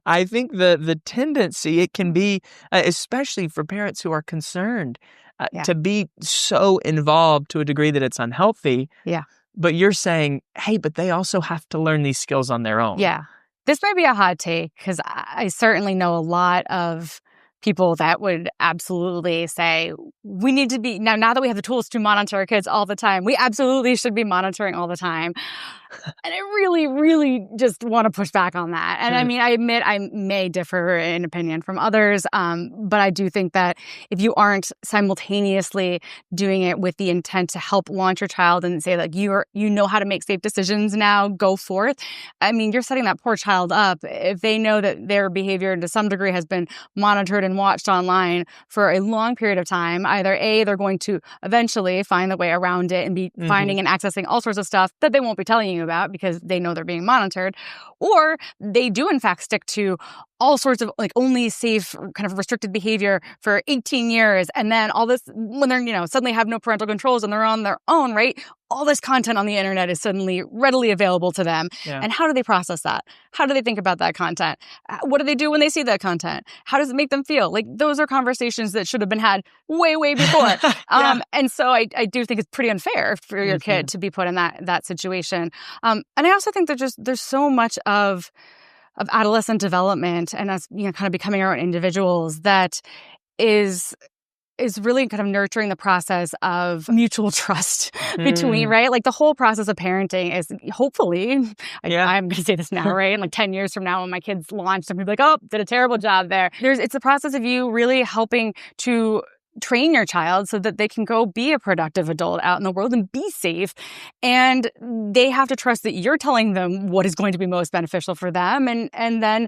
I think the tendency, it can be, especially for parents who are concerned, to be so involved to a degree that it's unhealthy.
Yeah.
But you're saying, hey, but they also have to learn these skills on their own.
Yeah. This might be a hot take, because I certainly know a lot of people that would absolutely say, we need to be, now that we have the tools to monitor our kids all the time, we absolutely should be monitoring all the time. And I really, really just want to push back on that. And I mean, I admit I may differ in opinion from others, but I do think that if you aren't simultaneously doing it with the intent to help launch your child and say like, you know how to make safe decisions now, go forth. I mean, you're setting that poor child up. If they know that their behavior to some degree has been monitored and watched online for a long period of time, either A, they're going to eventually find the way around it and be finding and accessing all sorts of stuff that they won't be telling you about because they know they're being monitored, or they do in fact stick to all sorts of like only safe kind of restricted behavior for 18 years. And then all this, when they're, suddenly have no parental controls and they're on their own, right? All this content on the internet is suddenly readily available to them. Yeah. And how do they process that? How do they think about that content? What do they do when they see that content? How does it make them feel? Like those are converstions that should have been had way, way before. And so I do think it's pretty unfair for your kid to be put in that situation. And I also think that there's so much of adolescent development and us, kind of becoming our own individuals that is really kind of nurturing the process of mutual trust between, right? Like the whole process of parenting is hopefully, I'm going to say this now, right? And like 10 years from now when my kids launch, I'm going to be like, oh, did a terrible job there. It's a process of you really helping to train your child so that they can go be a productive adult out in the world and be safe. And they have to trust that you're telling them what is going to be most beneficial for them. And then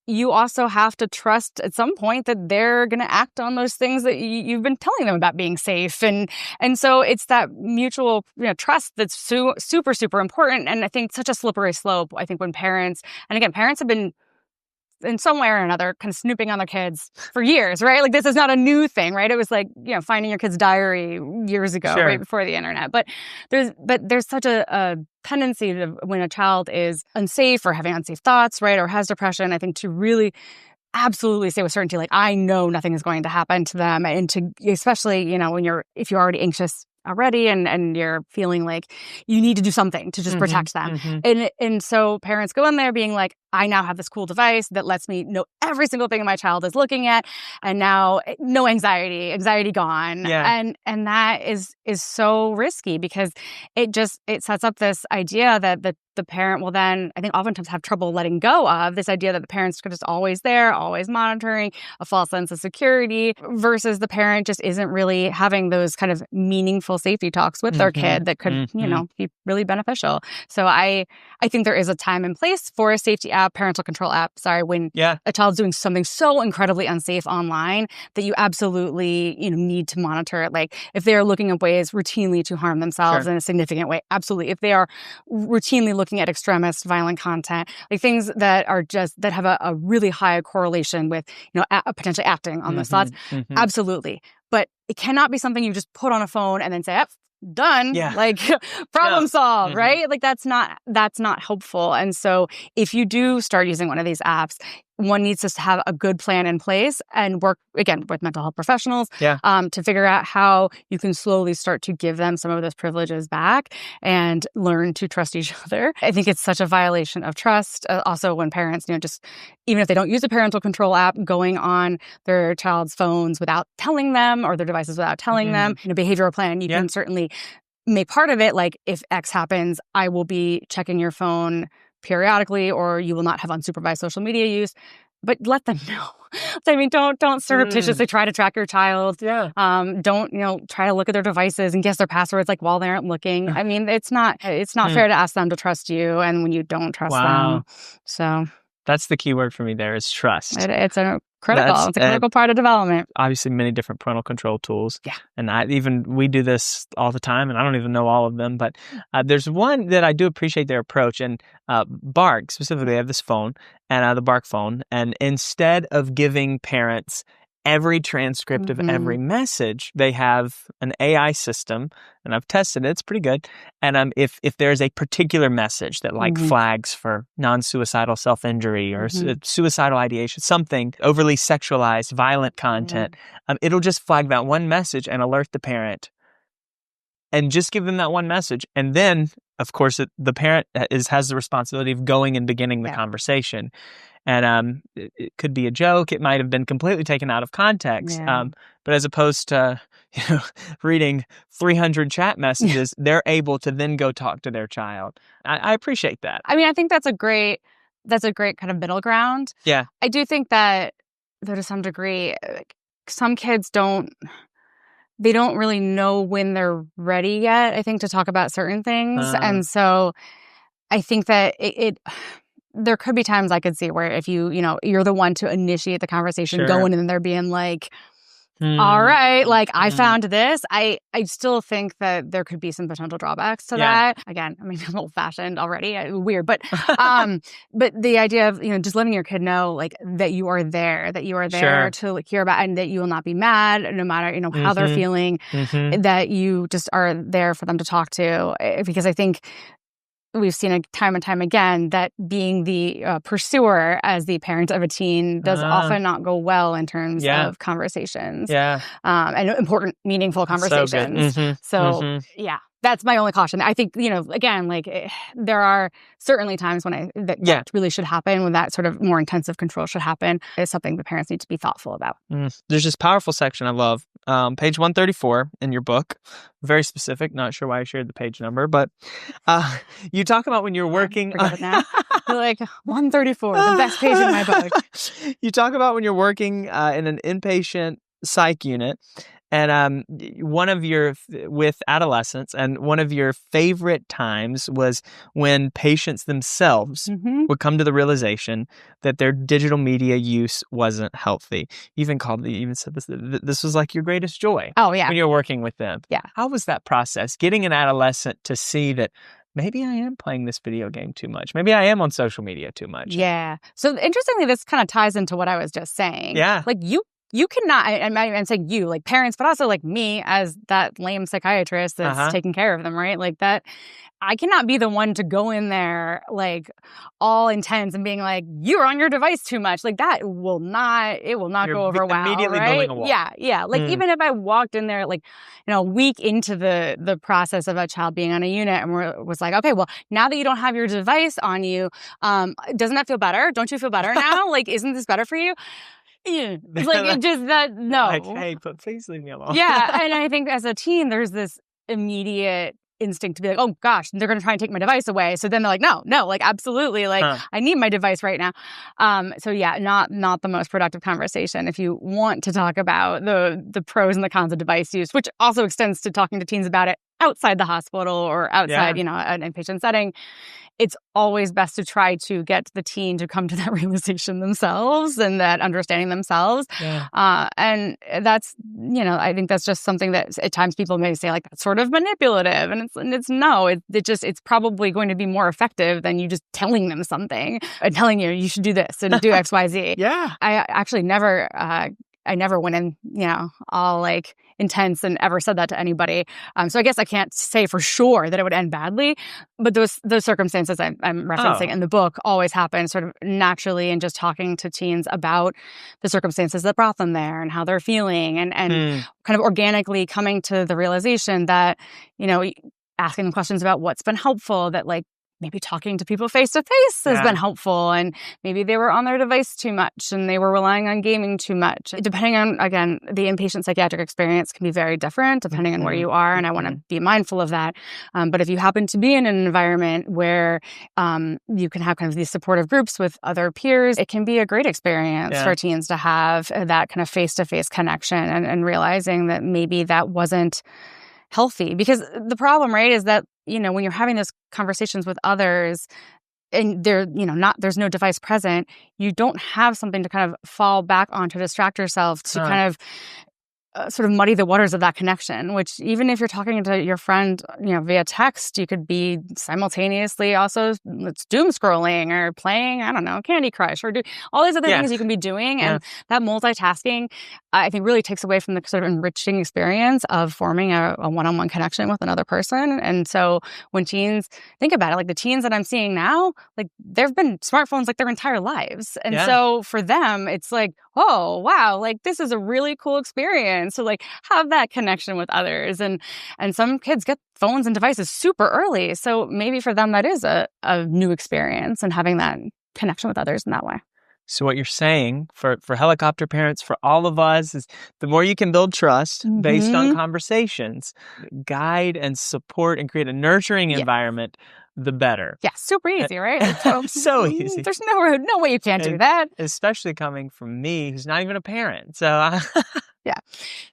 you also have to trust at some point that they're going to act on those things that you've been telling them about being safe. And so it's that mutual trust that's super, super important. And I think such a slippery slope, I think when parents have been in some way or another kind of snooping on their kids for years, right? Like this is not a new thing, right? It was like, finding your kid's diary years ago, right before the internet. But there's such a tendency to, when a child is unsafe or having unsafe thoughts, right? Or has depression, I think to really absolutely say with certainty, like, I know nothing is going to happen to them. And to, especially, if you're already anxious already and you're feeling like you need to do something to just protect them. And so parents go in there being like, I now have this cool device that lets me know every single thing my child is looking at. And now no anxiety gone. Yeah. And that is so risky because it sets up this idea that the parent will then, I think oftentimes have trouble letting go of this idea that the parent's just always there, always monitoring, a false sense of security, versus the parent just isn't really having those kind of meaningful safety talks with their kid that could, be really beneficial. So I think there is a time and place for a safety app app, parental control app, when a child's doing something so incredibly unsafe online that you absolutely, need to monitor it. Like if they're looking at ways routinely to harm themselves in a significant way, absolutely. If they are routinely looking at extremist violent content, like things that are that have a really high correlation with, potentially acting on those thoughts, absolutely. But it cannot be something you just put on a phone and then say, done, like problem solved, right? Like that's not helpful. And so if you do start using one of these apps, one needs to have a good plan in place and work, again, with mental health professionals to figure out how you can slowly start to give them some of those privileges back and learn to trust each other. I think it's such a violation of trust. Also, when parents, just even if they don't use a parental control app, going on their child's phones without telling them or their devices without telling them, in a behavioral plan, you can certainly make part of it like if X happens, I will be checking your phone periodically, or you will not have unsupervised social media use, but let them know. I mean, don't surreptitiously try to track your child. Don't, try to look at their devices and guess their passwords like while they aren't looking. I mean, it's not fair to ask them to trust you and when you don't trust them. So
that's the key word for me there is trust.
It's a critical part of development.
Obviously, many different parental control tools. Yeah. And we do this all the time, and I don't even know all of them, but there's one that I do appreciate their approach. And Bark, specifically, I have this phone, and the Bark phone. And instead of giving parents every transcript of every message, they have an AI system, and I've tested it. It's pretty good. And if there's a particular message that flags for non-suicidal self-injury or suicidal ideation, something overly sexualized, violent content, it'll just flag that one message and alert the parent and just give them that one message. And then, of course, the parent has the responsibility of going and beginning the conversation. And it could be a joke. It might have been completely taken out of context. But as opposed to reading 300 chat messages, they're able to then go talk to their child. I appreciate that.
I mean, I think that's a great kind of middle ground.
Yeah.
I do think that, though, to some degree, some kids don't really know when they're ready yet, I think, to talk about certain things. And so I think that there could be times I could see where if you're the one to initiate the conversation, going and they're being like, all right, like I found this. I still think that there could be some potential drawbacks to that. Again, I mean, I'm old fashioned already, weird, but the idea of, just letting your kid know like that you are there to like, hear about, and that you will not be mad no matter, how they're feeling, that you just are there for them to talk to. Because I think we've seen it time and time again that being the pursuer as the parent of a teen does often not go well in terms of conversations. And important, meaningful conversations. So that's my only caution. I think, again, like there are certainly times when that really should happen, when that sort of more intensive control should happen. Is something the parents need to be thoughtful about.
There's this powerful section I love, page 134 in your book. Very specific. Not sure why I shared the page number, but you talk about when you're working.
Forget it now. Like 134, the best page in my book.
You talk about when you're working in an inpatient psych unit. And with adolescents, and one of your favorite times was when patients themselves would come to the realization that their digital media use wasn't healthy. You even said this was like your greatest joy.
Oh, yeah.
When you're working with them.
Yeah.
How was that process? Getting an adolescent to see that maybe I am playing this video game too much. Maybe I am on social media too much.
Yeah. So interestingly, this kind of ties into what I was just saying.
Yeah.
Like you cannot, I'm saying you, like parents, but also like me as that lame psychiatrist that's taking care of them, right? Like that, I cannot be the one to go in there like all intense and being like, you're on your device too much. Like that will not go over well,
immediately
right?
building a wall.
Yeah. Like even if I walked in there like, a week into the process of a child being on a unit and was like, okay, well, now that you don't have your device on you, doesn't that feel better? Don't you feel better now? Like, isn't this better for you? Yeah. It's like it just that no.
Like, hey, but please leave me alone.
Yeah. And I think as a teen, there's this immediate instinct to be like, oh gosh, they're gonna try and take my device away. So then they're like, no, like absolutely, like I need my device right now. So yeah, not the most productive conversation if you want to talk about the pros and the cons of device use, which also extends to talking to teens about it outside the hospital or outside, an inpatient setting, it's always best to try to get the teen to come to that realization themselves and that understanding themselves.
Yeah.
And that's, I think that's just something that at times people may say like, that's sort of manipulative. And it's probably going to be more effective than you just telling them something and telling you should do this and do X, Y, Z.
Yeah.
I actually never went in, all like intense and ever said that to anybody. So I guess I can't say for sure that it would end badly, but those circumstances I'm referencing in the book always happen sort of naturally, and just talking to teens about the circumstances that brought them there and how they're feeling, and kind of organically coming to the realization that, asking them questions about what's been helpful, that like maybe talking to people face to face has been helpful, and maybe they were on their device too much and they were relying on gaming too much. Depending on, again, the inpatient psychiatric experience can be very different depending on where you are, and I want to be mindful of that. But if you happen to be in an environment where you can have kind of these supportive groups with other peers, it can be a great experience for teens to have that kind of face-to-face connection and realizing that maybe that wasn't healthy. Because the problem, right, is that, when you're having those conversations with others and there's no device present, you don't have something to kind of fall back on to distract yourself, to kind of sort of muddy the waters of that connection, which even if you're talking to your friend, via text, you could be simultaneously also doom scrolling or playing, I don't know, Candy Crush, or do all these other things you can be doing. And that multitasking, I think, really takes away from the sort of enriching experience of forming a one-on-one connection with another person. And so when teens think about it, like the teens that I'm seeing now, like there've been smartphones like their entire lives. And so for them, it's like, oh, wow, like this is a really cool experience. So like have that connection with others. And some kids get phones and devices super early. So maybe for them that is a new experience, and having that connection with others in that way.
So what you're saying for helicopter parents, for all of us, is the more you can build trust based on conversations, guide and support and create a nurturing environment, the better.
Yeah, super easy, right?
So easy.
There's no way you can't do that.
Especially coming from me, who's not even a parent. So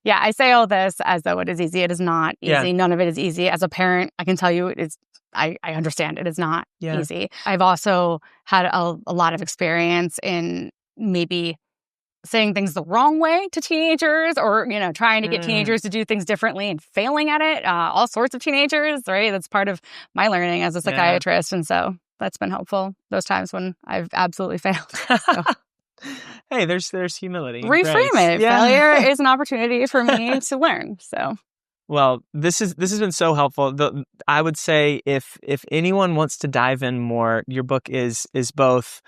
Yeah, I say all this as though it is easy. It is not easy.
Yeah.
None of it is easy. As a parent, I can tell you it is. I understand it is not easy. I've also had a lot of experience in maybe saying things the wrong way to teenagers, or, trying to get teenagers to do things differently and failing at it. All sorts of teenagers, right? That's part of my learning as a psychiatrist. And so that's been helpful those times when I've absolutely failed. So.
Hey, there's humility.
Reframe it. Yeah. Failure is an opportunity for me to learn. So.
Well, this has been so helpful. I would say if anyone wants to dive in more, your book is both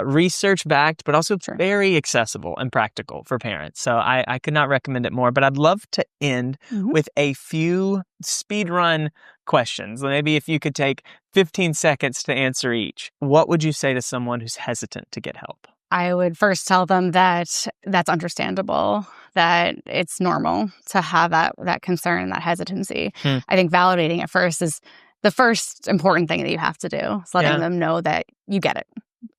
research backed, but also very accessible and practical for parents. So I could not recommend it more. But I'd love to end with a few speed run questions. Maybe if you could take 15 seconds to answer each. What would you say to someone who's hesitant to get help?
I would first tell them that that's understandable, that it's normal to have that concern and that hesitancy. I think validating it first is the first important thing that you have to do. It's letting them know that you get it,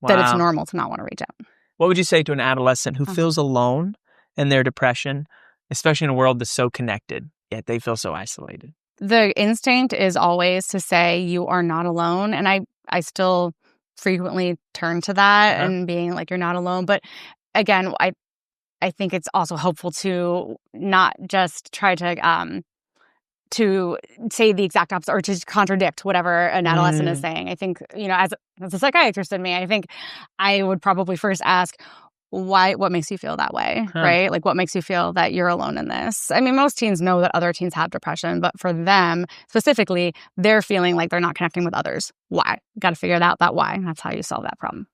that it's normal to not want to reach out.
What would you say to an adolescent who feels alone in their depression, especially in a world that's so connected, yet they feel so isolated?
The instinct is always to say you are not alone. And I still frequently turn to that and being like, you're not alone. But again, I think it's also helpful to not just try to say the exact opposite or to contradict whatever an adolescent is saying. I think, as a psychiatrist in me, I think I would probably first ask, what makes you feel that way, right? Like, what makes you feel that you're alone in this? I mean, most teens know that other teens have depression, but for them specifically, they're feeling like they're not connecting with others. Why? Got to figure out that why. That's how you solve that problem.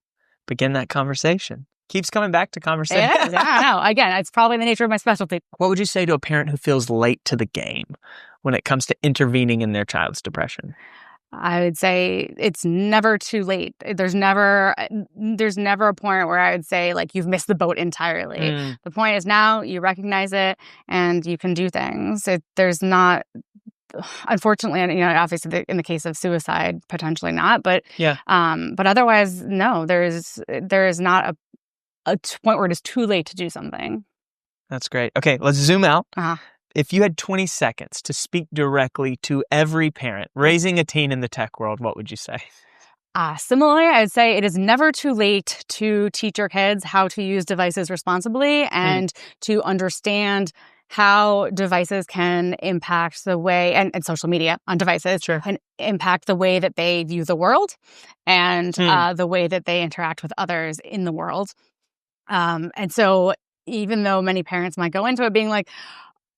Begin that conversation. Keeps coming back to conversation.
Yeah, I know. Again, it's probably the nature of my specialty.
What would you say to a parent who feels late to the game when it comes to intervening in their child's depression?
I would say it's never too late. There's never a point where I would say like you've missed the boat entirely. The point is now you recognize it and you can do things. There's not, unfortunately, obviously in the case of suicide, potentially not, but but otherwise, no. There is not a point where it is too late to do something.
That's great. Okay, let's zoom out. if you had 20 seconds to speak directly to every parent raising a teen in the tech world, what would you say?
Similarly, I'd say it is never too late to teach your kids how to use devices responsibly and to understand how devices can impact the way, and social media on devices can impact the way that they view the world and the way that they interact with others in the world. And so even though many parents might go into it being like,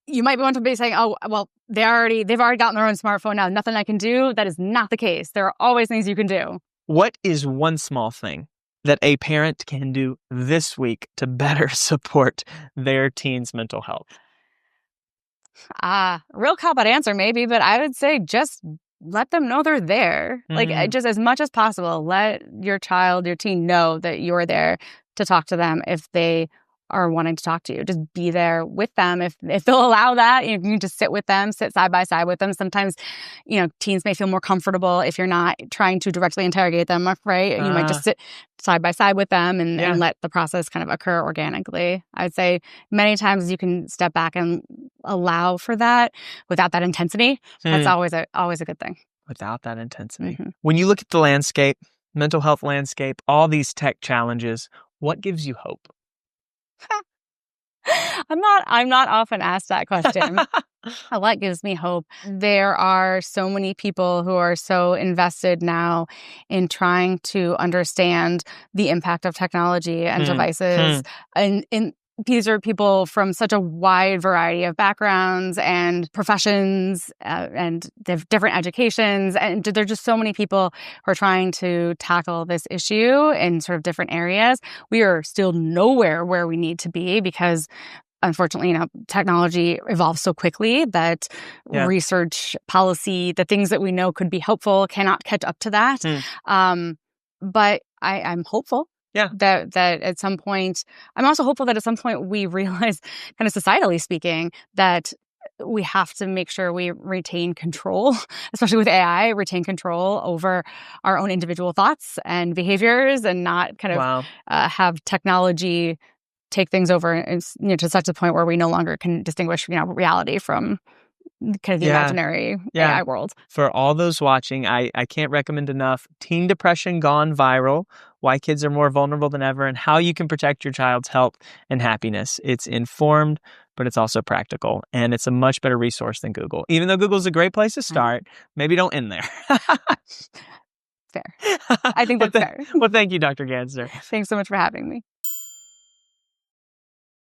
you might want to be saying, oh, well, they've already gotten their own smartphone now. Nothing I can do. That is not the case. There are always things you can do.
What is one small thing that a parent can do this week to better support their teen's mental health?
Real cop-out answer maybe, but I would say just let them know they're there. Like, just as much as possible, let your child, your teen know that you're there to talk to them if they are wanting to talk to you. Just be there with them. If they'll allow that, you can just sit with them, sit side by side with them. Sometimes, teens may feel more comfortable if you're not trying to directly interrogate them, right? You might just sit side by side with them and let the process kind of occur organically. I'd say many times you can step back and allow for that without that intensity. That's always a good thing.
Without that intensity. When you look at the landscape, mental health landscape, all these tech challenges, what gives you hope?
I'm not often asked that question. What gives me hope? There are so many people who are so invested now in trying to understand the impact of technology and devices. And these are people from such a wide variety of backgrounds and professions, and they have different educations. And there are just so many people who are trying to tackle this issue in sort of different areas. We are still nowhere where we need to be because, unfortunately, technology evolves so quickly that research, policy, the things that we know could be helpful cannot catch up to that. But I'm hopeful. That at some point, I'm also hopeful that at some point we realize, kind of societally speaking, that we have to make sure we retain control, especially with AI, retain control over our own individual thoughts and behaviors and not kind of have technology take things over and, to such a point where we no longer can distinguish, reality from kind of the imaginary AI world.
For all those watching, I can't recommend enough Teen Depression Gone Viral, Why Kids Are More Vulnerable Than Ever, and How You Can Protect Your Child's Health and Happiness. It's informed, but it's also practical, and it's a much better resource than Google. Even though Google's a great place to start, maybe don't end there.
Fair. I think that's fair.
Well, thank you, Dr. Ganser.
Thanks so much for having me.